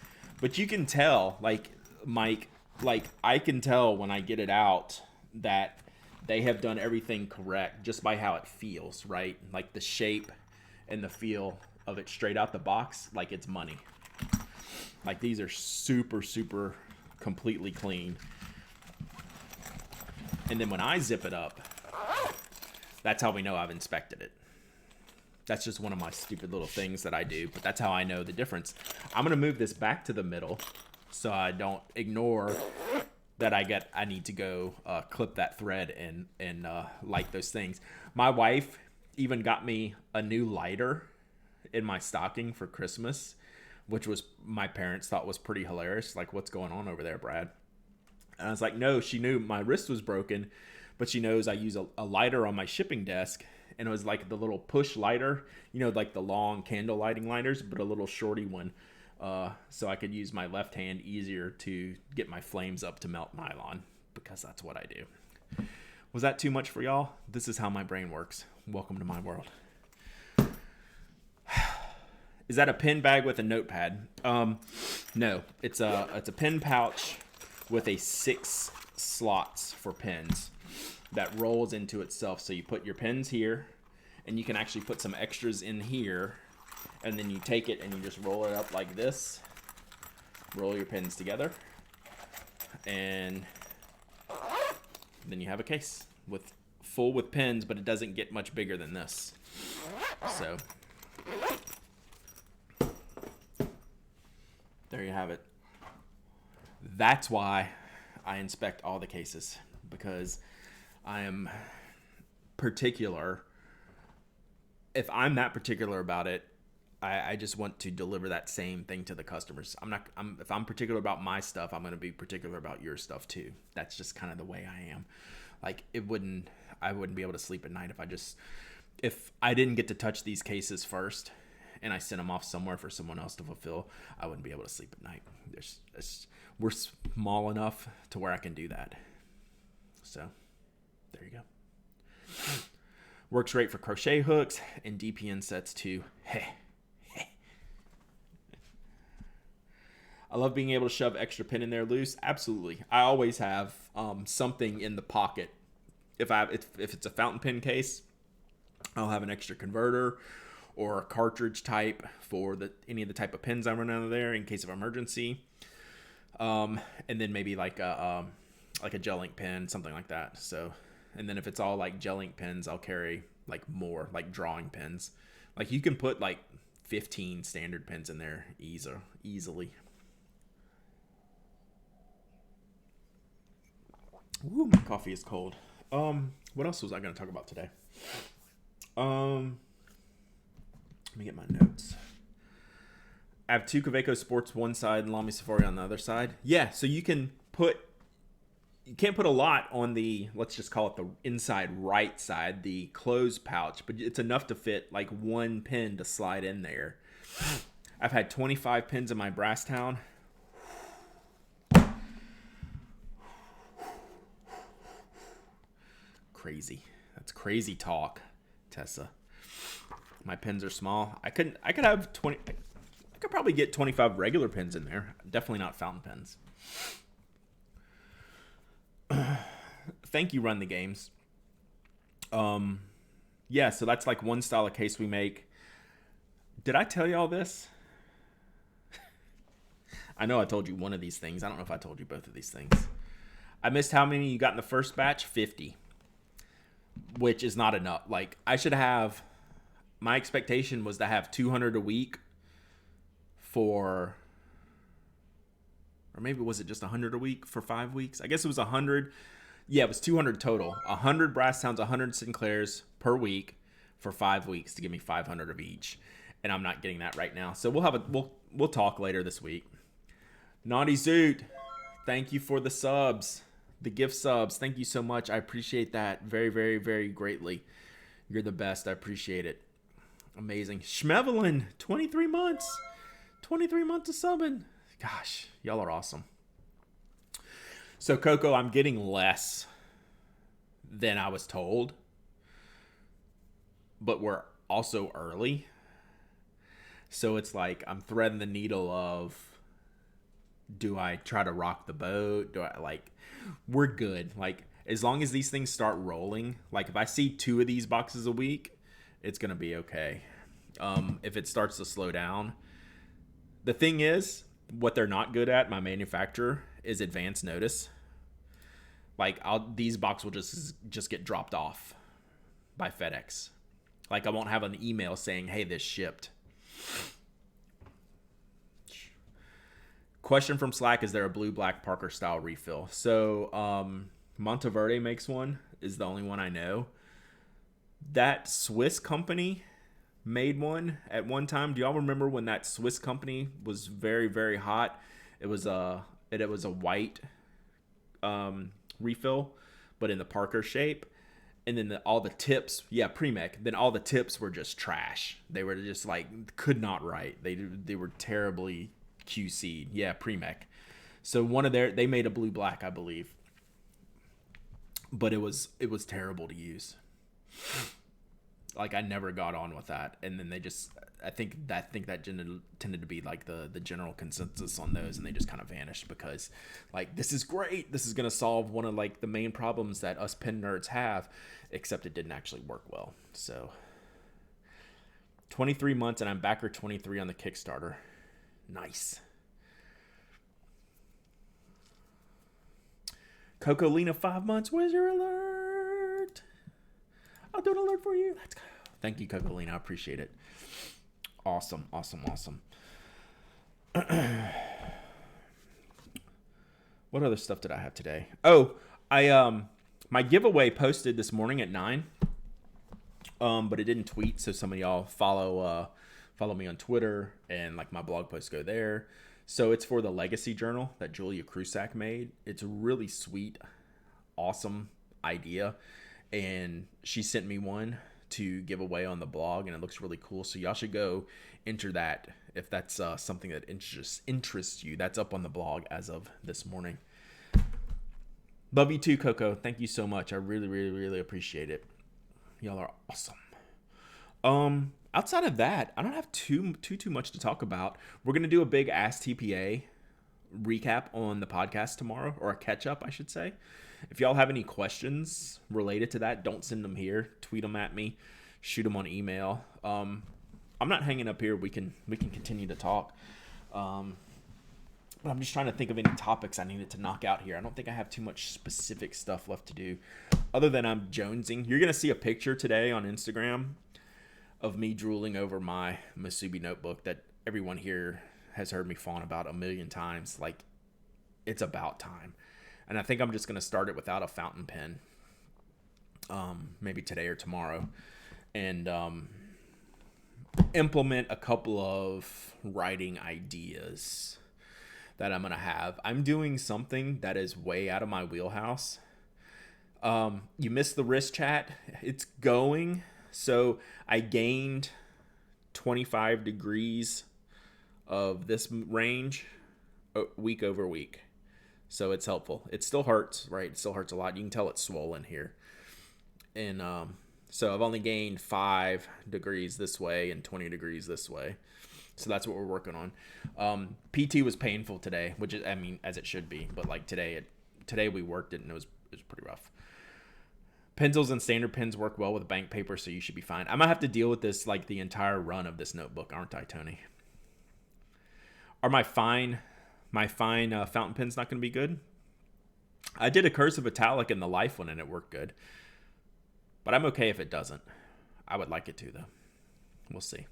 But you can tell, like, Mike, like, I can tell when I get it out that they have done everything correct just by how it feels, right? Like the shape and the feel of it straight out the box, like it's money. Like, these are super, super completely clean. And then when I zip it up, that's how we know I've inspected it. That's just one of my stupid little things that I do, but that's how I know the difference. I'm going to move this back to the middle so I don't ignore that I need to go clip that thread and light those things. My wife even got me a new lighter in my stocking for Christmas, which was, my parents thought was pretty hilarious. Like, what's going on over there, Brad? And I was like, no, she knew my wrist was broken, but she knows I use a lighter on my shipping desk. And it was like the little push lighter, like the long candle lighting lighters, but a little shorty one. So I could use my left hand easier to get my flames up to melt nylon, because that's what I do. Was that too much for y'all? This is how my brain works. Welcome to my world. Is that a pen bag with a notepad? No, it's a pen pouch with a 6 slots for pens that rolls into itself. So you put your pens here, and you can actually put some extras in here, and then you take it and you just roll it up like this. Roll your pens together, and then you have a case full with pens, but it doesn't get much bigger than this. So there you have it. That's why I inspect all the cases, because I am particular. If I'm that particular about it, I just want to deliver that same thing to the customers. If I'm particular about my stuff, I'm going to be particular about your stuff too. That's just kind of the way I am. Like I wouldn't be able to sleep at night if I didn't get to touch these cases first and I sent them off somewhere for someone else to fulfill. I wouldn't be able to sleep at night. We're small enough to where I can do that. So there you go. Works great for crochet hooks and DPN sets too. Hey. I love being able to shove extra pin in there loose. Absolutely. I always have something in the pocket. If it's a fountain pen case, I'll have an extra converter or a cartridge type for any of the type of pins I run out of there in case of emergency. And then maybe like a gel ink pen, something like that. So, and then if it's all like gel ink pens, I'll carry like more like drawing pens. Like you can put like 15 standard pens in there easily. Ooh, my coffee is cold. What else was I going to talk about today? Let me get my notes. I have 2 Kaweco Sports one side and Lamy Safari on the other side. Yeah, so you can't put a lot on the, let's just call it the inside right side, the closed pouch, but it's enough to fit like one pin to slide in there. I've had 25 pins in my Brasstown. Crazy. That's crazy talk, Tessa. My pins are small. I could have 20. I could probably get 25 regular pins in there. Definitely not fountain pens. Thank you, Run the Games. Yeah, so that's like one style of case we make. Did I tell you all this? I know I told you one of these things. I don't know if I told you both of these things. I missed how many you got in the first batch? 50. Which is not enough. Like, my expectation was to have 200 a week or maybe was it just 100 a week for 5 weeks? I guess it was 100. Yeah, it was 200 total. 100 Brasstowns, 100 Sinclairs per week for 5 weeks to give me 500 of each. And I'm not getting that right now. So we'll talk later this week. Naughty Zoot, thank you for the subs. The gift subs. Thank you so much. I appreciate that very, very, very greatly. You're the best. I appreciate it. Amazing. Schmevelin, 23 months. 23 months of subbing. Gosh, y'all are awesome. So, Coco, I'm getting less than I was told. But we're also early. So it's like I'm threading the needle of, do I try to rock the boat? We're good. Like, as long as these things start rolling, like if I see 2 of these boxes a week, it's going to be okay. If it starts to slow down, the thing is, what they're not good at, my manufacturer, is advance notice. Like, these boxes will just get dropped off by FedEx. Like, I won't have an email saying, hey, this shipped. Question from Slack, is there a blue-black Parker style refill? So Monteverde makes one, is the only one I know. That Swiss company made one at one time. Do y'all remember when that Swiss company was very, very hot? It was a white refill, but in the Parker shape. And then all the tips, Premec. Then all the tips were just trash. They were just like, could not write. They were terribly QC'd. Yeah, Premec. So they made a blue black, I believe. But it was terrible to use. Like, I never got on with that, and then they just, I think that tended to be like the general consensus on those, and they just kind of vanished because, like, this is great, this is gonna solve one of like the main problems that us pen nerds have, except it didn't actually work well. So 23 months, and I'm backer 23 on the Kickstarter. Nice. Coco Lena, 5 months. Wizard alert. I'll do an alert for you. Let's go. Thank you, Coco Lena. I appreciate it. Awesome. What other stuff did I have today? Oh, my giveaway posted this morning at 9. But it didn't tweet, so some of y'all follow me on Twitter, and like my blog posts go there. So it's for the Legacy Journal that Julia Crusack made. It's a really sweet, awesome idea, and she sent me one to give away on the blog, and it looks really cool. So y'all should go enter that if that's something that interests you. That's up on the blog as of this morning. Love you too, Coco. Thank you so much. I really, really, really appreciate it. Y'all are awesome. Outside of that, I don't have too much to talk about. We're gonna do a big Ask TPA recap on the podcast tomorrow, or a catch up, I should say. If y'all have any questions related to that, don't send them here. Tweet them at me. Shoot them on email. I'm not hanging up here. We can continue to talk. But I'm just trying to think of any topics I needed to knock out here. I don't think I have too much specific stuff left to do, other than I'm jonesing. You're gonna see a picture today on Instagram of me drooling over my Masubi notebook that everyone here has heard me fawn about a million times. Like, it's about time. And I think I'm just going to start it without a fountain pen. Maybe today or tomorrow. And implement a couple of writing ideas that I'm going to have. I'm doing something that is way out of my wheelhouse. You missed the wrist chat. It's going. So I gained 25 degrees of this range week over week. So it's helpful. It still hurts, right? It still hurts a lot. You can tell it's swollen here. And so I've only gained 5 degrees this way and 20 degrees this way. So that's what we're working on. PT was painful today, which is, I mean, as it should be. But like today we worked it, and it was pretty rough. Pencils and standard pens work well with bank paper, so you should be fine. I might have to deal with this like the entire run of this notebook, aren't I, Tony? Are my fine fountain pens not going to be good? I did a cursive italic in the life one, and it worked good. But I'm okay if it doesn't. I would like it to, though. We'll see.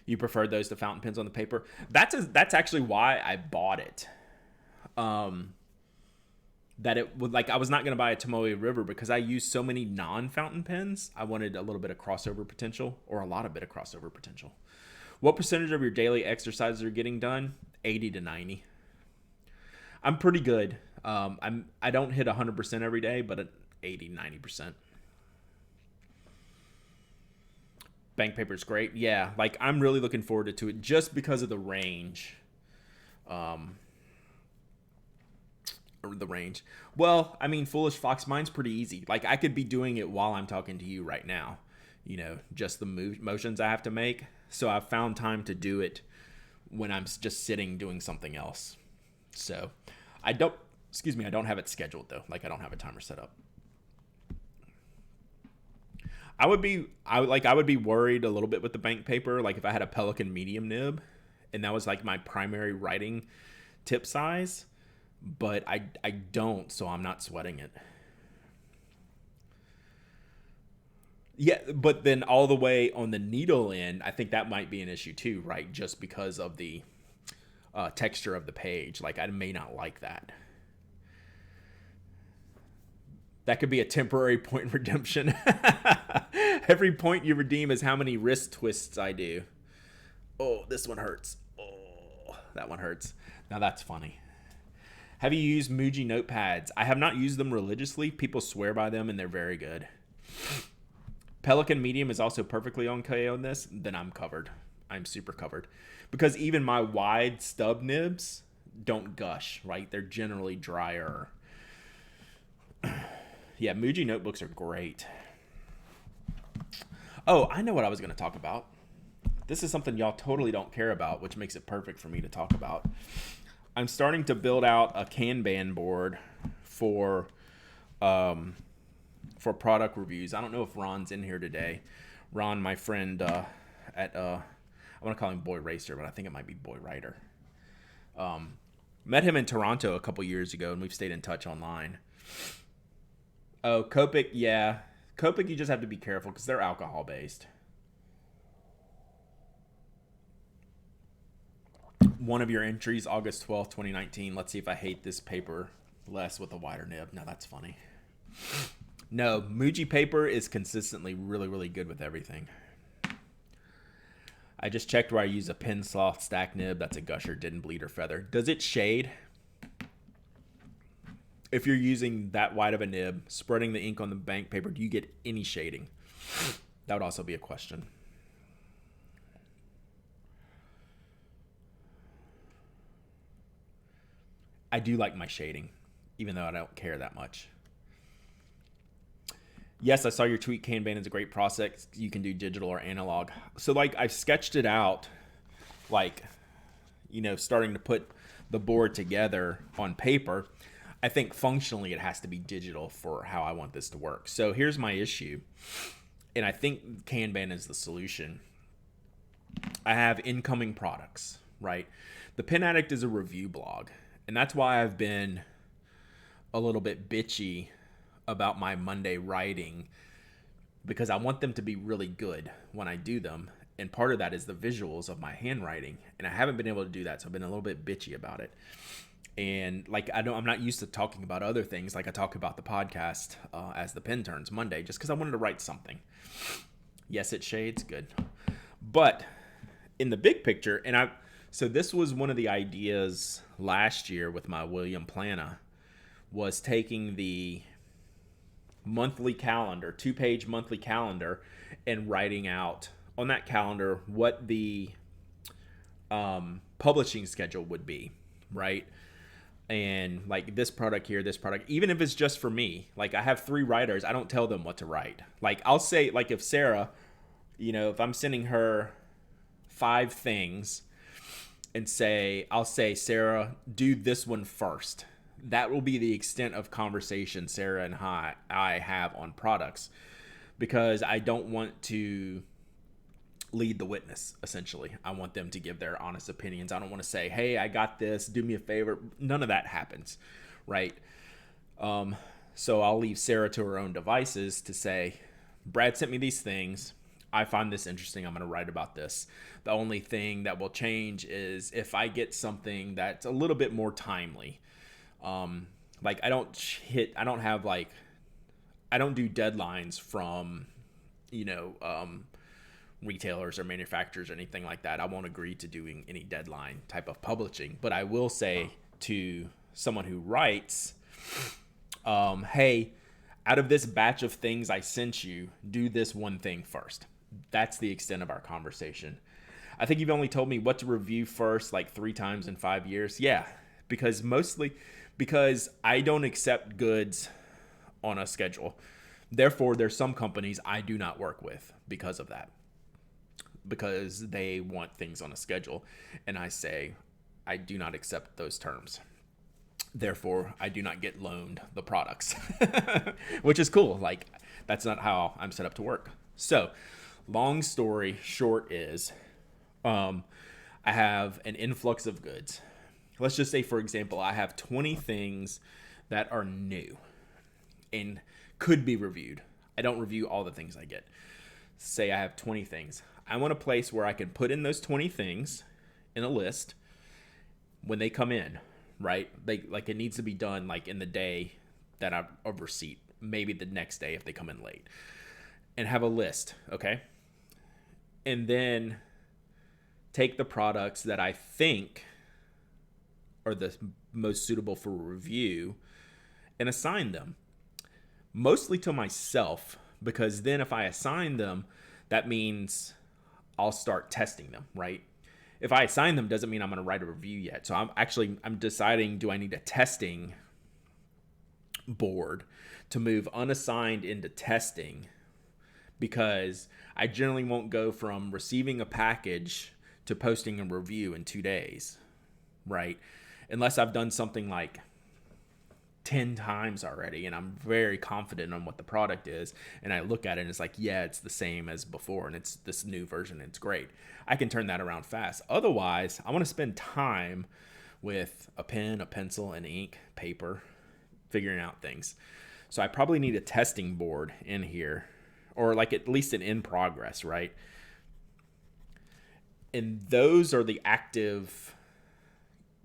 You preferred those to fountain pens on the paper? That's actually why I bought it. That it would, like, I was not going to buy a Tomoe River because I use so many non-fountain pens. I wanted a little bit of crossover potential, or a lot of bit of crossover potential. What percentage of your daily exercises are getting done? 80 to 90. I'm pretty good. I don't hit 100% every day, but at 80, 90%. Bank paper is great. Yeah, like, I'm really looking forward to it just because of the range. The range. Well, I mean, Foolish Fox, mine's pretty easy. Like, I could be doing it while I'm talking to you right now. You know, just the motions I have to make. So I've found time to do it when I'm just sitting doing something else. So I don't have it scheduled though. Like, I don't have a timer set up. I would be worried a little bit with the bank paper. Like, if I had a Pelican medium nib and that was like my primary writing tip size, but I don't, so I'm not sweating it. Yeah, but then all the way on the needle end, I think that might be an issue too, right? Just because of the texture of the page. Like, I may not like that. That could be a temporary point redemption. Every point you redeem is how many wrist twists I do. Oh, this one hurts. Oh, that one hurts. Now that's funny. Have you used Muji notepads? I have not used them religiously. People swear by them, and they're very good. Pelican medium is also perfectly okay on this. Then I'm covered. I'm super covered. Because even my wide stub nibs don't gush, right? They're generally drier. Yeah, Muji notebooks are great. Oh, I know what I was going to talk about. This is something y'all totally don't care about, which makes it perfect for me to talk about. I'm starting to build out a Kanban board for product reviews. I don't know if Ron's in here today. Ron, my friend at I want to call him Boy Racer, but I think it might be Boy Rider. Met him in Toronto a couple years ago, and we've stayed in touch online. Oh, Copic, yeah. Copic, you just have to be careful because they're alcohol based. One of your entries, August 12th, 2019. Let's see if I hate this paper less with a wider nib. No, that's funny. No, Muji paper is consistently really, really good with everything. I just checked where I use a Pen Sloth stack nib. That's a gusher, didn't bleed or feather. Does it shade? If you're using that wide of a nib, spreading the ink on the bank paper, do you get any shading? That would also be a question. I do like my shading, even though I don't care that much. Yes, I saw your tweet. Kanban is a great process. You can do digital or analog. So like I've sketched it out, like, you know, starting to put the board together on paper. I think functionally it has to be digital for how I want this to work. So here's my issue. And I think Kanban is the solution. I have incoming products, right? The Pen Addict is a review blog. And that's why I've been a little bit bitchy about my Monday writing, because I want them to be really good when I do them. And part of that is the visuals of my handwriting. And I haven't been able to do that. So I've been a little bit bitchy about it. And like, I'm not used to talking about other things. Like I talk about the podcast as the pen turns Monday, just because I wanted to write something. Yes, it shades good. But in the big picture, so this was one of the ideas last year with my William Plana, was taking the monthly calendar, 2-page monthly calendar, and writing out on that calendar what the publishing schedule would be, right? And like this product here, this product, even if it's just for me, like I have 3 writers, I don't tell them what to write. Like I'll say, like if Sarah, you know, if I'm sending her 5 things and I'll say, Sarah, do this one first. That will be the extent of conversation Sarah and I have on products, because I don't want to lead the witness, essentially. I want them to give their honest opinions. I don't want to say, hey, I got this, do me a favor. None of that happens, right? So I'll leave Sarah to her own devices to say, Brad sent me these things. I find this interesting. I'm going to write about this. The only thing that will change is if I get something that's a little bit more timely. Like I don't do deadlines from, you know, retailers or manufacturers or anything like that. I won't agree to doing any deadline type of publishing, but I will say to someone who writes, hey, out of this batch of things I sent you, do this one thing first. That's the extent of our conversation. I think you've only told me what to review first like 3 times in 5 years. Yeah, because I don't accept goods on a schedule. Therefore, there's some companies I do not work with because of that, because they want things on a schedule. And I say, I do not accept those terms. Therefore, I do not get loaned the products, which is cool. Like, that's not how I'm set up to work. So, long story short is, I have an influx of goods. Let's just say, for example, I have 20 things that are new and could be reviewed. I don't review all the things I get. Say I have 20 things. I want a place where I can put in those 20 things in a list when they come in, right? It needs to be done like in the day that I'm of receipt, maybe the next day if they come in late, and have a list, okay? And then take the products that I think are the most suitable for review and assign them, mostly to myself, because then if I assign them, that means I'll start testing them, right? If I assign them, doesn't mean I'm going to write a review yet. So I'm deciding, do I need a testing board to move unassigned into testing, because I generally won't go from receiving a package to posting a review in 2 days, right? Unless I've done something like 10 times already and I'm very confident on what the product is, and I look at it and it's like, yeah, it's the same as before and it's this new version, it's great. I can turn that around fast. Otherwise, I want to spend time with a pen, a pencil, and ink, paper, figuring out things. So I probably need a testing board in here, or like at least an in progress, right? And those are the active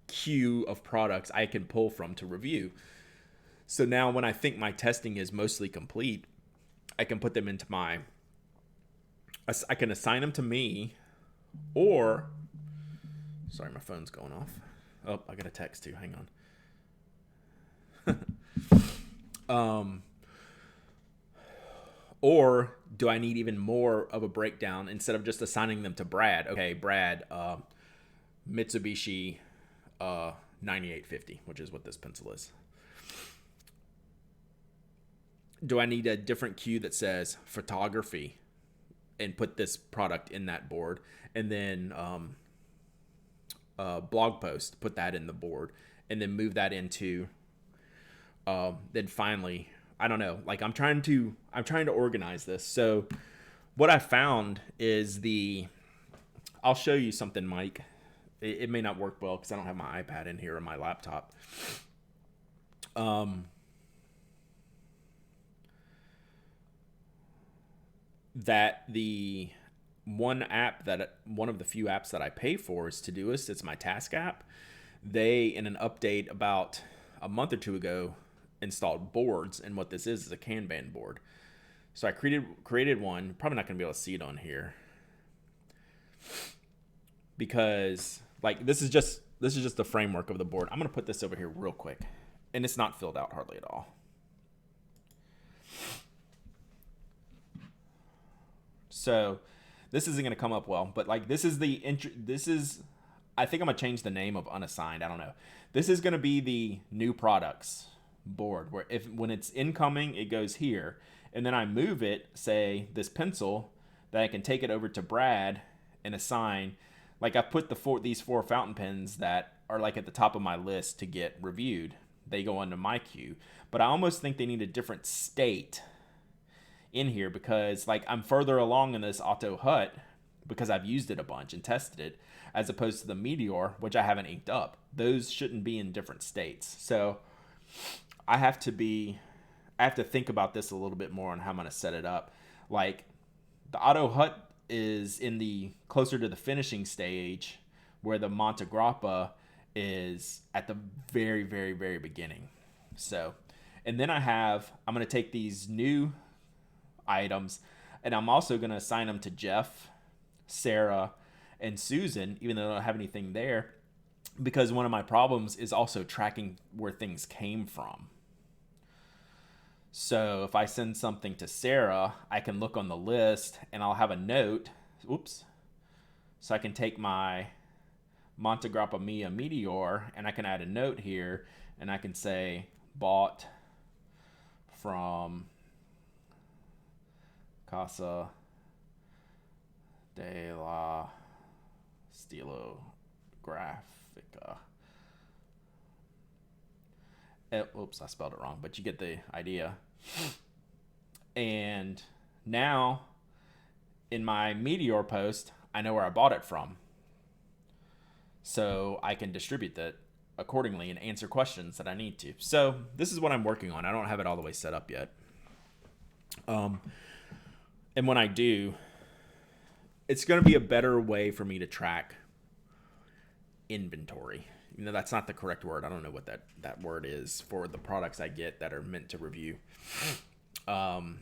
queue of products I can pull from to review. So now when I think my testing is mostly complete, I can put them into I can assign them to me, or, sorry, my phone's going off. Oh, I got a text too, hang on. Or do I need even more of a breakdown instead of just assigning them to Brad? Okay, Brad, Mitsubishi 9850, which is what this pencil is. Do I need a different queue that says photography and put this product in that board? And then blog post, put that in the board, and then move that into, then finally, I don't know, like I'm trying to organize this. So what I found is I'll show you something, Mike. It may not work well because I don't have my iPad in here or my laptop. That the one of the few apps that I pay for is Todoist. It's my task app. They, in an update about a month or two ago, installed boards, and what this is a Kanban board. So I created one. Probably not going to be able to see it on here because like this is just the framework of the board. I'm going to put this over here real quick, and it's not filled out hardly at all. So this isn't going to come up well, but like this is I think I'm going to change the name of unassigned. I don't know. This is going to be the new products board, where when it's incoming, it goes here, and then I move it, say this pencil, that I can take it over to Brad and assign. Like I put these four fountain pens that are like at the top of my list to get reviewed. They go into my queue, but I almost think they need a different state in here because like I'm further along in this Auto Hut because I've used it a bunch and tested it, as opposed to the Meteor, which I haven't inked up. Those shouldn't be in different states. So I have to think about this a little bit more on how I'm going to set it up. Like the Auto Hut is in the closer to the finishing stage, where the Monte Grappa is at the very, very, very beginning. So, and then I'm going to take these new items and I'm also going to assign them to Jeff, Sarah, and Susan, even though I don't have anything there, because one of my problems is also tracking where things came from. So if I send something to Sarah, I can look on the list and I'll have a note. Oops. So I can take my Monte Grappa Mia Meteor and I can add a note here and I can say bought from Casa de la Stilografica. Oops, I spelled it wrong, but you get the idea. And now in my Meteor post, I know where I bought it from. So I can distribute that accordingly and answer questions that I need to. So this is what I'm working on. I don't have it all the way set up yet. And when I do, it's going to be a better way for me to track inventory. You know, that's not the correct word. I don't know what that word is for the products I get that are meant to review. So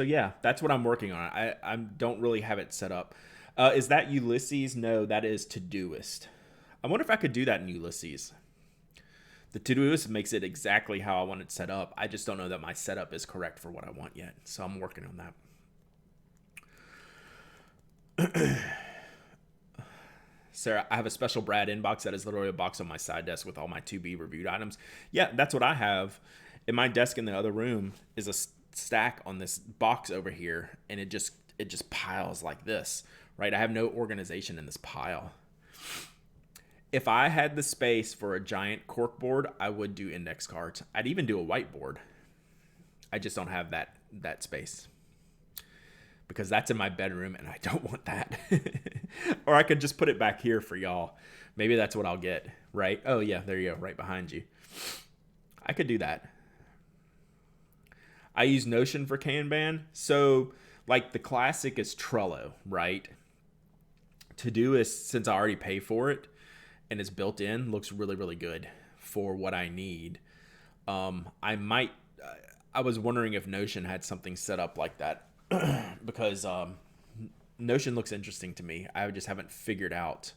yeah, that's what I'm working on. I don't really have it set up. Is that Ulysses? No, that is Todoist. I wonder if I could do that in Ulysses. The Todoist makes it exactly how I want it set up. I just don't know that my setup is correct for what I want yet. So I'm working on that. Sarah, I have a special Brad inbox that is literally a box on my side desk with all my to be reviewed items. Yeah, that's what I have. In my desk in the other room is a stack on this box over here, and it just piles like this, right? I have no organization in this pile. If I had the space for a giant cork board, I would do index cards. I'd even do a whiteboard. I just don't have that space because that's in my bedroom and I don't want that. Or I could just put it back here for y'all. Maybe that's what I'll get, right? Oh yeah, there you go, right behind you. I could do that. I use Notion for Kanban. So like the classic is Trello, right? Todoist, since I already pay for it and it's built in, looks really, really good for what I need. I was wondering if Notion had something set up like that because Notion looks interesting to me. I just haven't figured out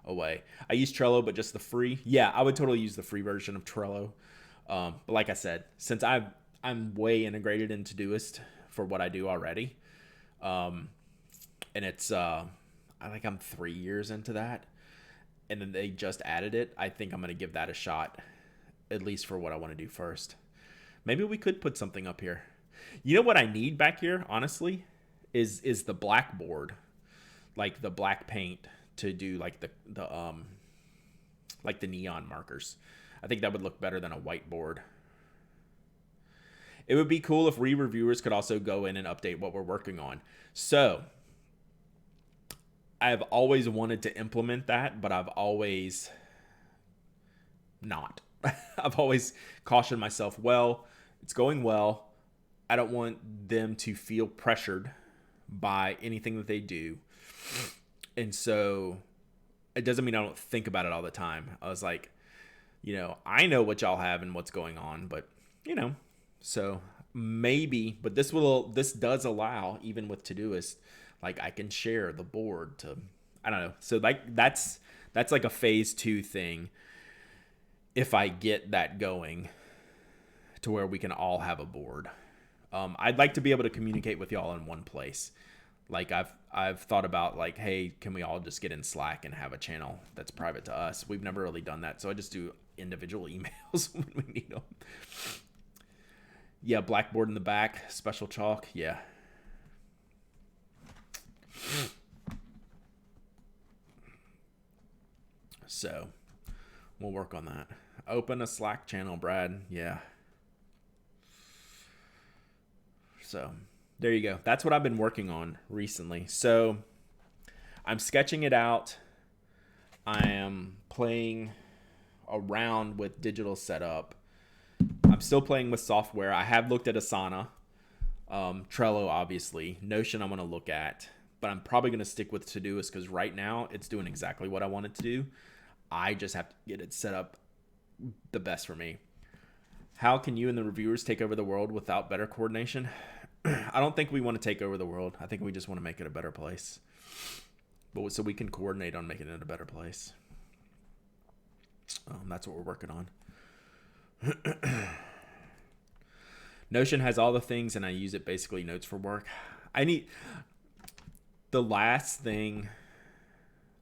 a way. I use Trello, but just the free. Yeah, I would totally use the free version of Trello. But like I said, since I'm way integrated in Todoist for what I do already, and it's I'm 3 years into that, and then they just added it. I think I'm gonna give that a shot, at least for what I want to do first. Maybe we could put something up here. You know what I need back here, honestly, is the blackboard, like the black paint to do like the neon markers. I think that would look better than a whiteboard. It would be cool if reviewers could also go in and update what we're working on. So I've always wanted to implement that, but I've always not. I've always cautioned myself, well, it's going well. I don't want them to feel pressured by anything that they do. And so it doesn't mean I don't think about it all the time. I was like, I know what y'all have and what's going on, but so maybe, but this does allow, even with Todoist, like I can share the board to, I don't know. So like that's like a phase 2 thing. If I get that going to where we can all have a board, I'd like to be able to communicate with y'all in one place. Like I've thought about like, hey, can we all just get in Slack and have a channel that's private to us? We've never really done that, so I just do individual emails when we need them. Yeah, blackboard in the back, special chalk. Yeah. So we'll work on that. Open a Slack channel, Brad. Yeah. So there you go. That's what I've been working on recently. So I'm sketching it out. I am playing around with digital setup. I'm still playing with software. I have looked at Asana, Trello, obviously. Notion I'm going to look at. But I'm probably going to stick with Todoist because right now it's doing exactly what I want it to do. I just have to get it set up the best for me. How can you and the reviewers take over the world without better coordination? I don't think we want to take over the world. I think we just want to make it a better place. But so we can coordinate on making it a better place. That's what we're working on. Notion has all the things, and I use it basically notes for work. The last thing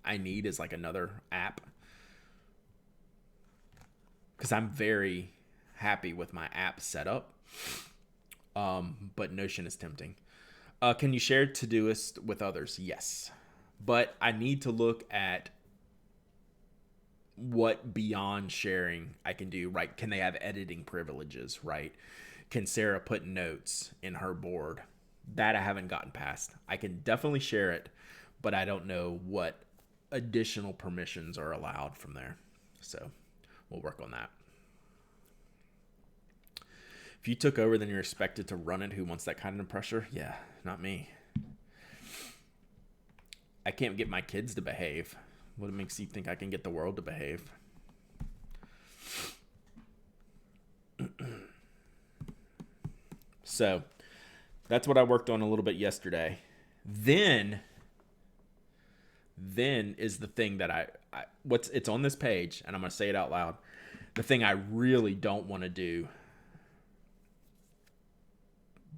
I need is like another app, because I'm very happy with my app setup. But Notion is tempting. Can you share Todoist with others? Yes. But I need to look at what beyond sharing I can do, right? Can they have editing privileges, right? Can Sarah put notes in her board? That I haven't gotten past. I can definitely share it, but I don't know what additional permissions are allowed from there. So we'll work on that. If you took over, then you're expected to run it. Who wants that kind of pressure? Yeah, not me. I can't get my kids to behave. What makes you think I can get the world to behave? So that's what I worked on a little bit yesterday. Then is the thing that it's on this page, and I'm going to say it out loud. The thing I really don't want to do,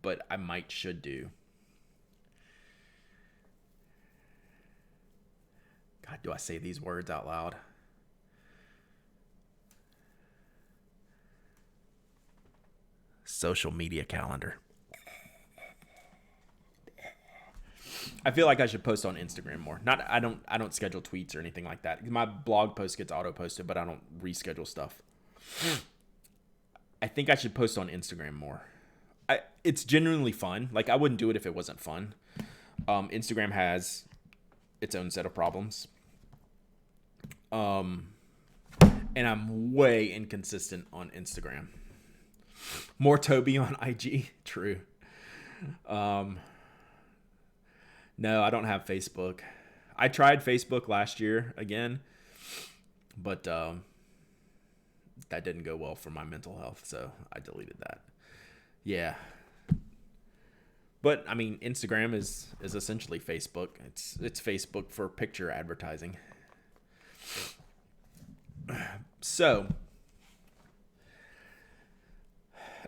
but I should do. God, do I say these words out loud? Social media calendar. I feel like I should post on Instagram more. Not I don't schedule tweets or anything like that. My blog post gets auto posted, but I don't reschedule stuff. I think I should post on Instagram more. It's genuinely fun. Like, I wouldn't do it if it wasn't fun. Instagram has its own set of problems. And I'm way inconsistent on Instagram. More Toby on IG. True. No, I don't have Facebook. I tried Facebook last year again, but that didn't go well for my mental health, so I deleted that. Yeah. But I mean, Instagram is essentially Facebook. It's Facebook for picture advertising. So,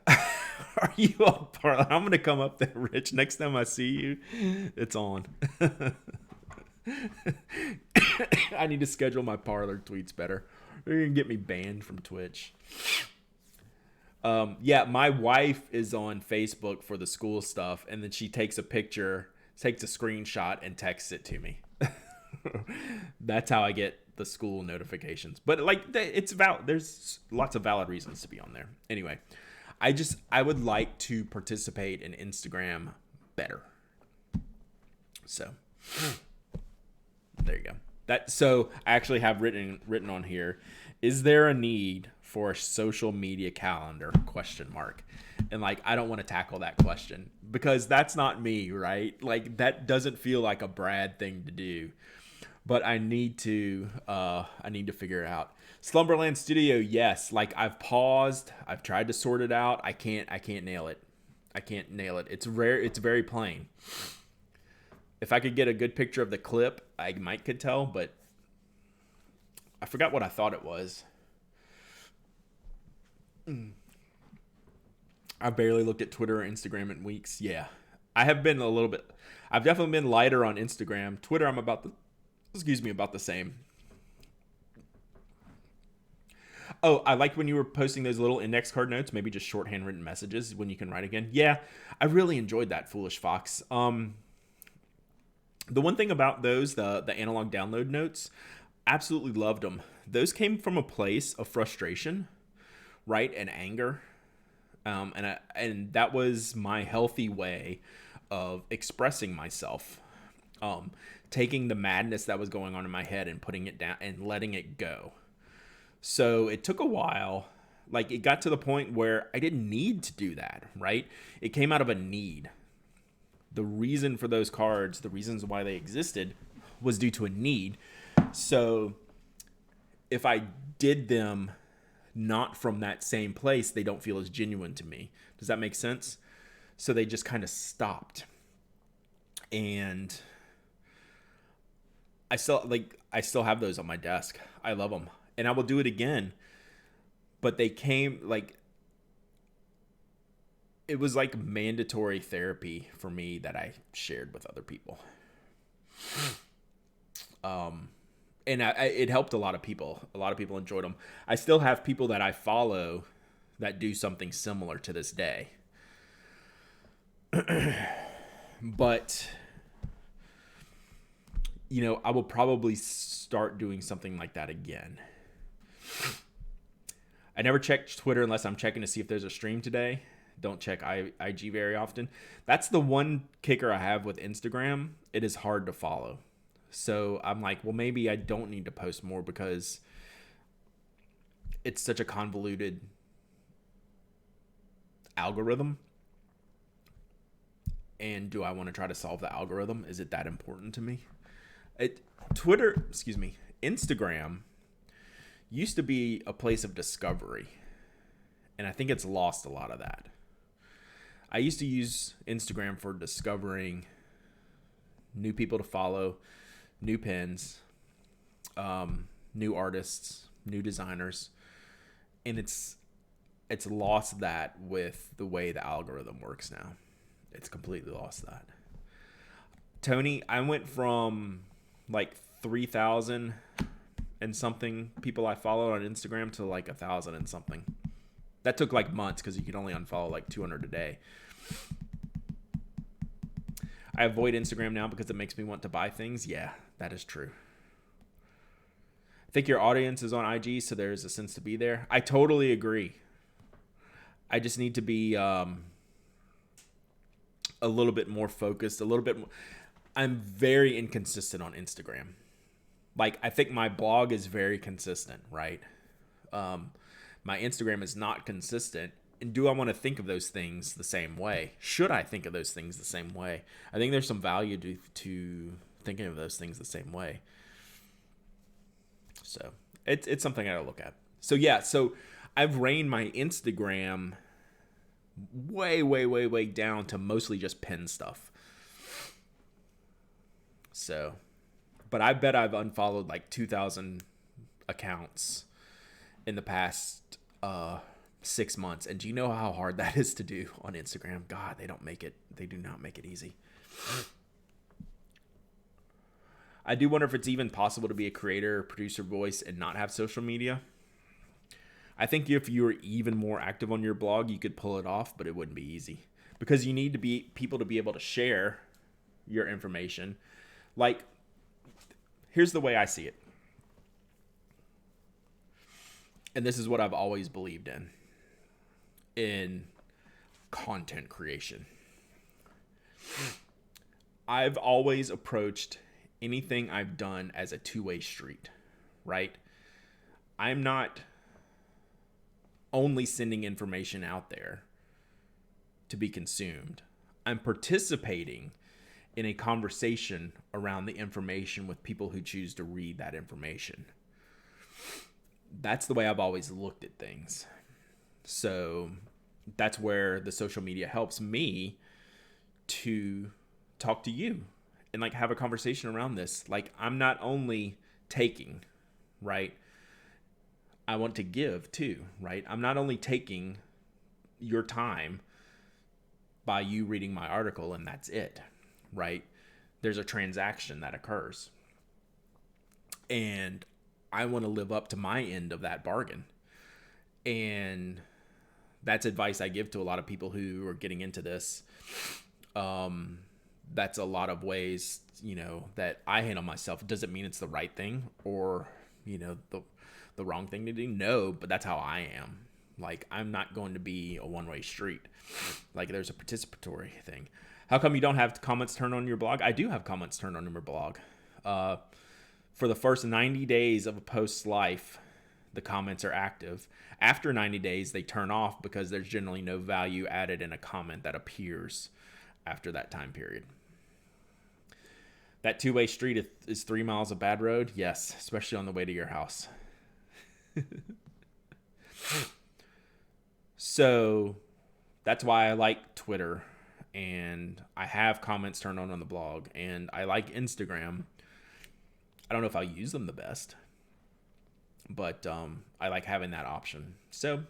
are you on Parler? I'm gonna come up there, Rich. Next time I see you, it's on. I need to schedule my Parler tweets better. They're gonna get me banned from Twitch. Yeah, my wife is on Facebook for the school stuff, and then she takes a picture, takes a screenshot, and texts it to me. That's how I get the school notifications. But like, it's valid. There's lots of valid reasons to be on there. Anyway, I would like to participate in Instagram better. So there you go. So I actually have written on here, is there a need for a social media calendar ? And like, I don't want to tackle that question because that's not me, right? Like, that doesn't feel like a Brad thing to do, but I need to figure it out. Slumberland Studio, yes. Like, I've paused, I've tried to sort it out. I can't nail it. It's rare. It's very plain. If I could get a good picture of the clip, I might could tell, but I forgot what I thought it was. I barely looked at Twitter or Instagram in weeks. Yeah, I have been I've definitely been lighter on Instagram. Twitter, I'm about the same. Oh, I liked when you were posting those little index card notes, maybe just shorthand written messages when you can write again. Yeah, I really enjoyed that, Foolish Fox. The one thing about those, the analog download notes, absolutely loved them. Those came from a place of frustration, right, and anger. And that was my healthy way of expressing myself, taking the madness that was going on in my head and putting it down and letting it go. So it took a while. Like, it got to the point where I didn't need to do that, right? It came out of a need. The reason for those cards, the reasons why they existed, was due to a need. So if I did them not from that same place, they don't feel as genuine to me. Does that make sense? So they just kind of stopped. And I still have those on my desk. I love them. And I will do it again. But they came like, it was like mandatory therapy for me that I shared with other people. And it helped a lot of people. A lot of people enjoyed them. I still have people that I follow that do something similar to this day. But, I will probably start doing something like that again. I never check Twitter unless I'm checking to see if there's a stream today. Don't check IG very often. That's the one kicker I have with Instagram. It is hard to follow. So I'm like, well, maybe I don't need to post more because it's such a convoluted algorithm. And do I want to try to solve the algorithm? Is it that important to me? Instagram used to be a place of discovery. And I think it's lost a lot of that. I used to use Instagram for discovering new people to follow, new pens, new artists, new designers. And it's lost that with the way the algorithm works now. It's completely lost that. Tony, I went from like 3,000 and something people I followed on Instagram to like 1,000 and something. That took like months because you could only unfollow like 200 a day. I avoid Instagram now because it makes me want to buy things. Yeah, that is true. I think your audience is on IG, so there's a sense to be there. I totally agree. I just need to be a little bit more focused, a little bit more. I'm very inconsistent on Instagram. Like, I think my blog is very consistent, right? My Instagram is not consistent. And do I want to think of those things the same way? Should I think of those things the same way? I think there's some value to thinking of those things the same way. So it's something I gotta look at. So yeah, so I've reined my Instagram way down to mostly just pen stuff. So, but I bet I've unfollowed like 2,000 accounts in the past 6 months. And do you know how hard that is to do on Instagram? God, they do not make it easy. I do wonder if it's even possible to be a creator, producer, voice, and not have social media. I think if you were even more active on your blog, you could pull it off, but it wouldn't be easy. Because you need people to be able to share your information. Like, here's the way I see it. And this is what I've always believed in content creation. I've always approached anything I've done as a two-way street, right? I'm not only sending information out there to be consumed. I'm participating in a conversation around the information with people who choose to read that information. That's the way I've always looked at things. So that's where the social media helps me to talk to you and like have a conversation around this. Like, I'm not only taking, right? I want to give too, right? I'm not only taking your time by you reading my article and that's it, right? There's a transaction that occurs. And I want to live up to my end of that bargain. And that's advice I give to a lot of people who are getting into this. That's a lot of ways, that I handle myself. It doesn't mean it's the right thing or, the wrong thing to do. No, but that's how I am. Like, I'm not going to be a one-way street. Like, there's a participatory thing. How come you don't have comments turned on your blog? I do have comments turned on your blog. For the first 90 days of a post's life, the comments are active. After 90 days, they turn off because there's generally no value added in a comment that appears after that time period. That two-way street is 3 miles of bad road? Yes, especially on the way to your house. So that's why I like Twitter, and I have comments turned on the blog, and I like Instagram. I don't know if I'll use them the best, but I like having that option. So,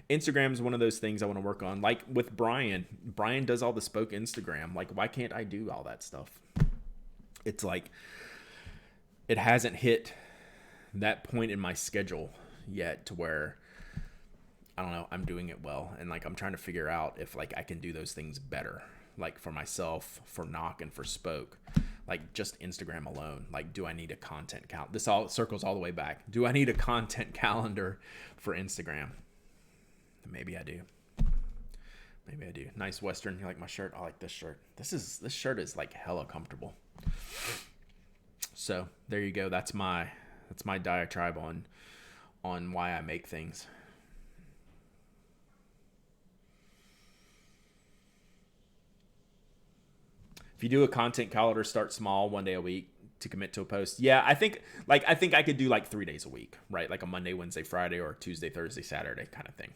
Instagram is one of those things I want to work on. Like with Brian does all the spoke Instagram. Like, why can't I do all that stuff? It's like, it hasn't hit that point in my schedule yet to where, I don't know, I'm doing it well. And like, I'm trying to figure out if like I can do those things better, like for myself, for Knock, and for Spoke. Like just Instagram alone. Like, do I need a content count? This all circles all the way back. Do I need a content calendar for Instagram? Maybe I do. Nice Western. You like my shirt? I like this shirt. This shirt is like hella comfortable. So there you go. That's my diatribe on why I make things. If you do a content calendar, start small, 1 day a week to commit to a post. Yeah, I think I could do like 3 days a week, right? Like a Monday, Wednesday, Friday, or Tuesday, Thursday, Saturday kind of thing.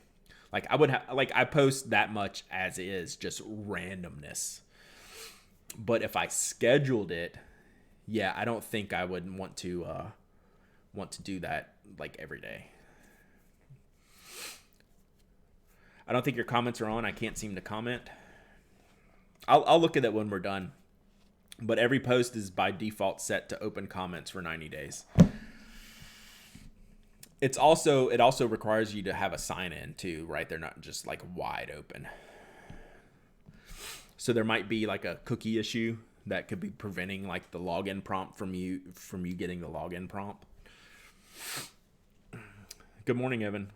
Like I post that much as is, just randomness. But if I scheduled it, yeah, I don't think I would want to do that like every day. I don't think your comments are on. I can't seem to comment. I'll look at that when we're done. But every post is by default set to open comments for 90 days. It also requires you to have a sign in too, right? They're not just like wide open. So there might be like a cookie issue that could be preventing like the login prompt from you getting the login prompt. Good morning, Evan.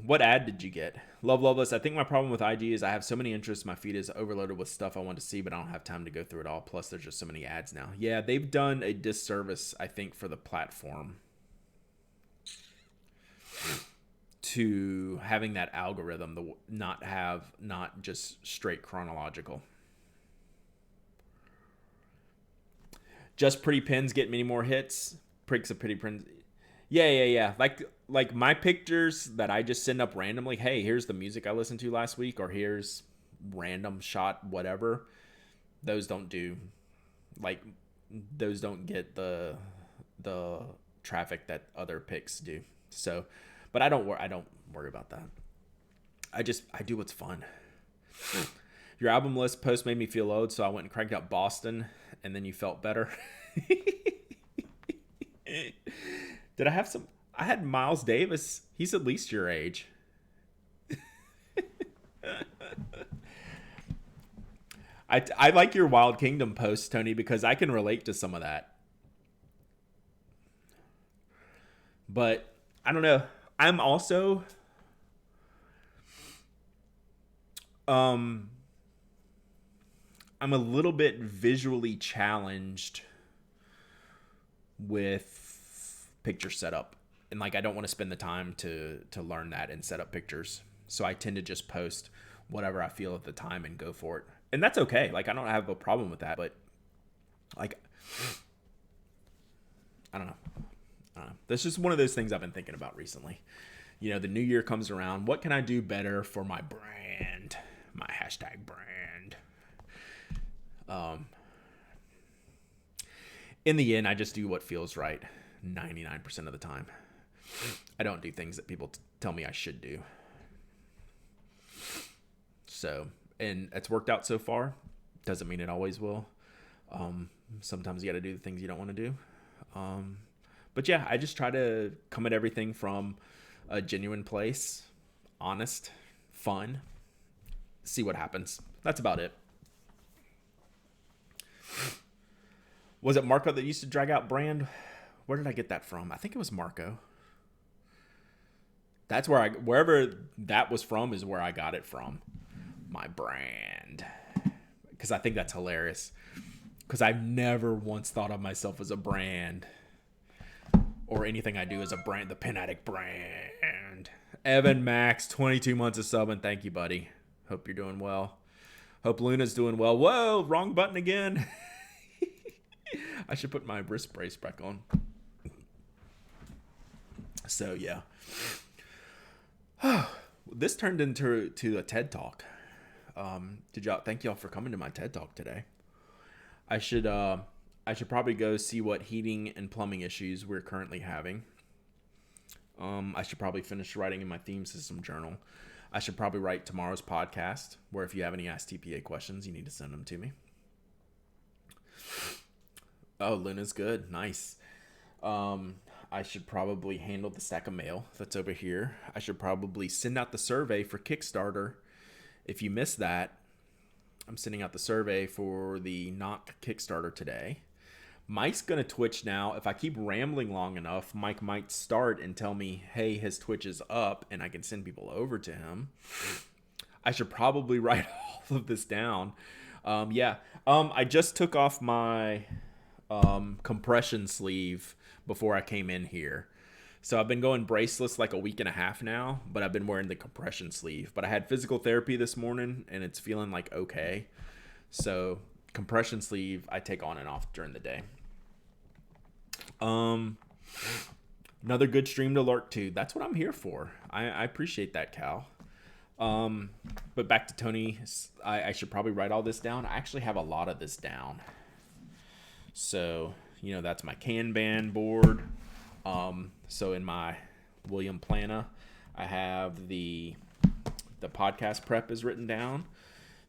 What ad did you get? Love Loveless. I think my problem with IG is I have so many interests. My feed is overloaded with stuff I want to see, but I don't have time to go through it all. Plus, there's just so many ads now. Yeah, they've done a disservice, I think, for the platform to having that algorithm not just straight chronological. Just pretty pins get many more hits. Pricks of pretty pins. Yeah. Like my pictures that I just send up randomly. Hey, here's the music I listened to last week, or here's random shot whatever. Those don't get the traffic that other pics do. So, but I don't worry about that. I do what's fun. Your album list post made me feel old, so I went and cranked out Boston, and then you felt better. Did I have some? I had Miles Davis. He's at least your age. I like your Wild Kingdom post, Tony, because I can relate to some of that. But I don't know. I'm also I'm a little bit visually challenged with picture setup. And like I don't want to spend the time to learn that and set up pictures. So I tend to just post whatever I feel at the time and go for it. And that's okay. Like I don't have a problem with that, but like I don't know. That's just one of those things I've been thinking about recently. You know, the new year comes around. What can I do better for my brand? My hashtag brand. In the end, I just do what feels right 99% of the time. I don't do things that people tell me I should do. So, and it's worked out so far. Doesn't mean it always will. Sometimes you got to do the things you don't want to do. But yeah, I just try to come at everything from a genuine place, honest, fun, see what happens. That's about it. Was it Marco that used to drag out brand? Where did I get that from? I think it was Marco. That's wherever that was from is where I got it from. My brand. Because I think that's hilarious. Because I've never once thought of myself as a brand. Or anything I do as a brand. The Pen Addict brand. Evan Max, 22 months of subbing. Thank you, buddy. Hope you're doing well. Hope Luna's doing well. Whoa, wrong button again. I should put my wrist brace back on. So, yeah. This turned into a TED Talk. Thank y'all for coming to my TED Talk today. I should probably go see what heating and plumbing issues we're currently having. I should probably finish writing in my theme system journal. I should probably write tomorrow's podcast, where if you have any Ask TPA questions, you need to send them to me. Oh, Luna's good. Nice. I should probably handle the stack of mail that's over here. I should probably send out the survey for Kickstarter. If you missed that, I'm sending out the survey for the Knock Kickstarter today. Mike's going to Twitch now. If I keep rambling long enough, Mike might start and tell me, hey, his Twitch is up, and I can send people over to him. I should probably write all of this down. I just took off my compression sleeve before I came in here. So I've been going bracelets like a week and a half now, but I've been wearing the compression sleeve. But I had physical therapy this morning, and it's feeling like okay. So compression sleeve I take on and off during the day. Another good stream to lurk to. That's what I'm here for. I appreciate that, Cal. But back to Tony. I should probably write all this down. I actually have a lot of this down. So, that's my Kanban board. So in my William Plana, I have the podcast prep is written down.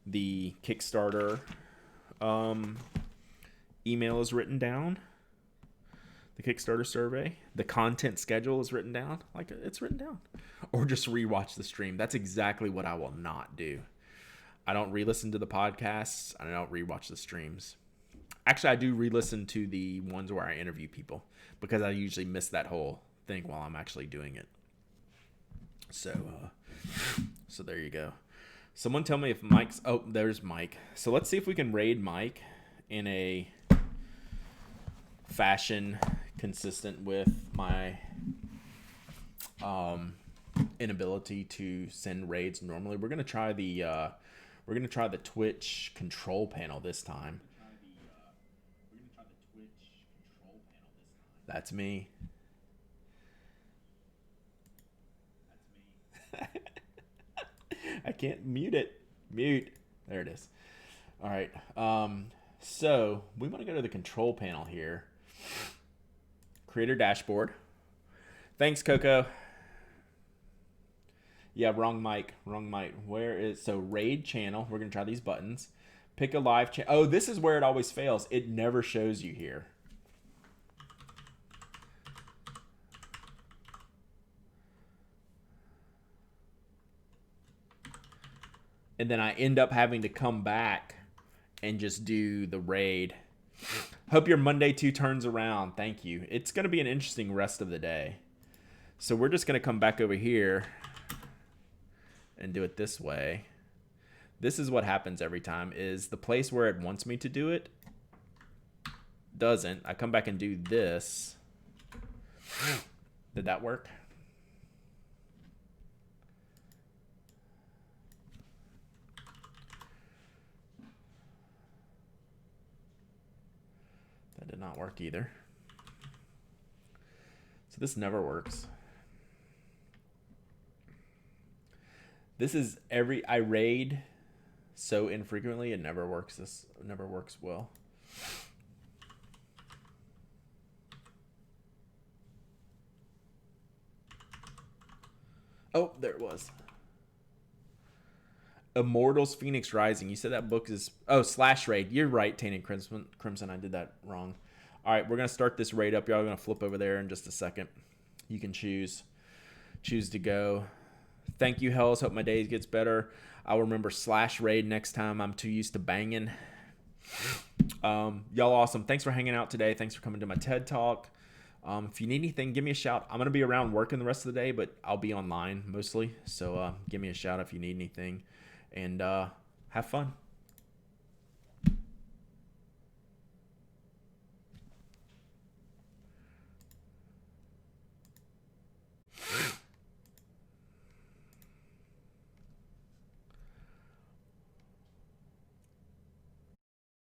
The Kickstarter Email is written down. The Kickstarter survey. The content schedule is written down. Like, it's written down. Or just rewatch the stream. That's exactly what I will not do. I don't re-listen to the podcasts. I don't rewatch the streams. Actually, I do re-listen to the ones where I interview people because I usually miss that whole thing while I'm actually doing it. So there you go. Someone tell me if Mike's... Oh, there's Mike. So let's see if we can raid Mike in a fashion consistent with my inability to send raids normally. We're gonna try the Twitch control panel this time. That's me. I can't mute it. Mute. There it is. All right. So we want to go to the control panel here. Creator dashboard. Thanks, Coco. Yeah, wrong mic. Where is... So raid channel. We're going to try these buttons. Pick a live channel. Oh, this is where it always fails. It never shows you here. And then I end up having to come back and just do the raid. Hope your Monday 2 turns around. Thank you. It's going to be an interesting rest of the day. So we're just going to come back over here and do it this way. This is what happens every time, is the place where it wants me to do it doesn't. I come back and do this. Did that work? That did not work either. So this never works. This is I raid so infrequently, it never works. This never works well. Oh, there it was. Immortals Phoenix Rising. You said that book is... Oh, slash raid. You're right, Tainted Crimson. I did that wrong. All right, we're going to start this raid up. Y'all are going to flip over there in just a second. You can choose to go. Thank you, Hells. Hope my day gets better. I'll remember slash raid next time. I'm too used to banging. Y'all awesome. Thanks for hanging out today. Thanks for coming to my TED Talk. If you need anything, give me a shout. I'm going to be around working the rest of the day, but I'll be online mostly. So give me a shout if you need anything. And have fun.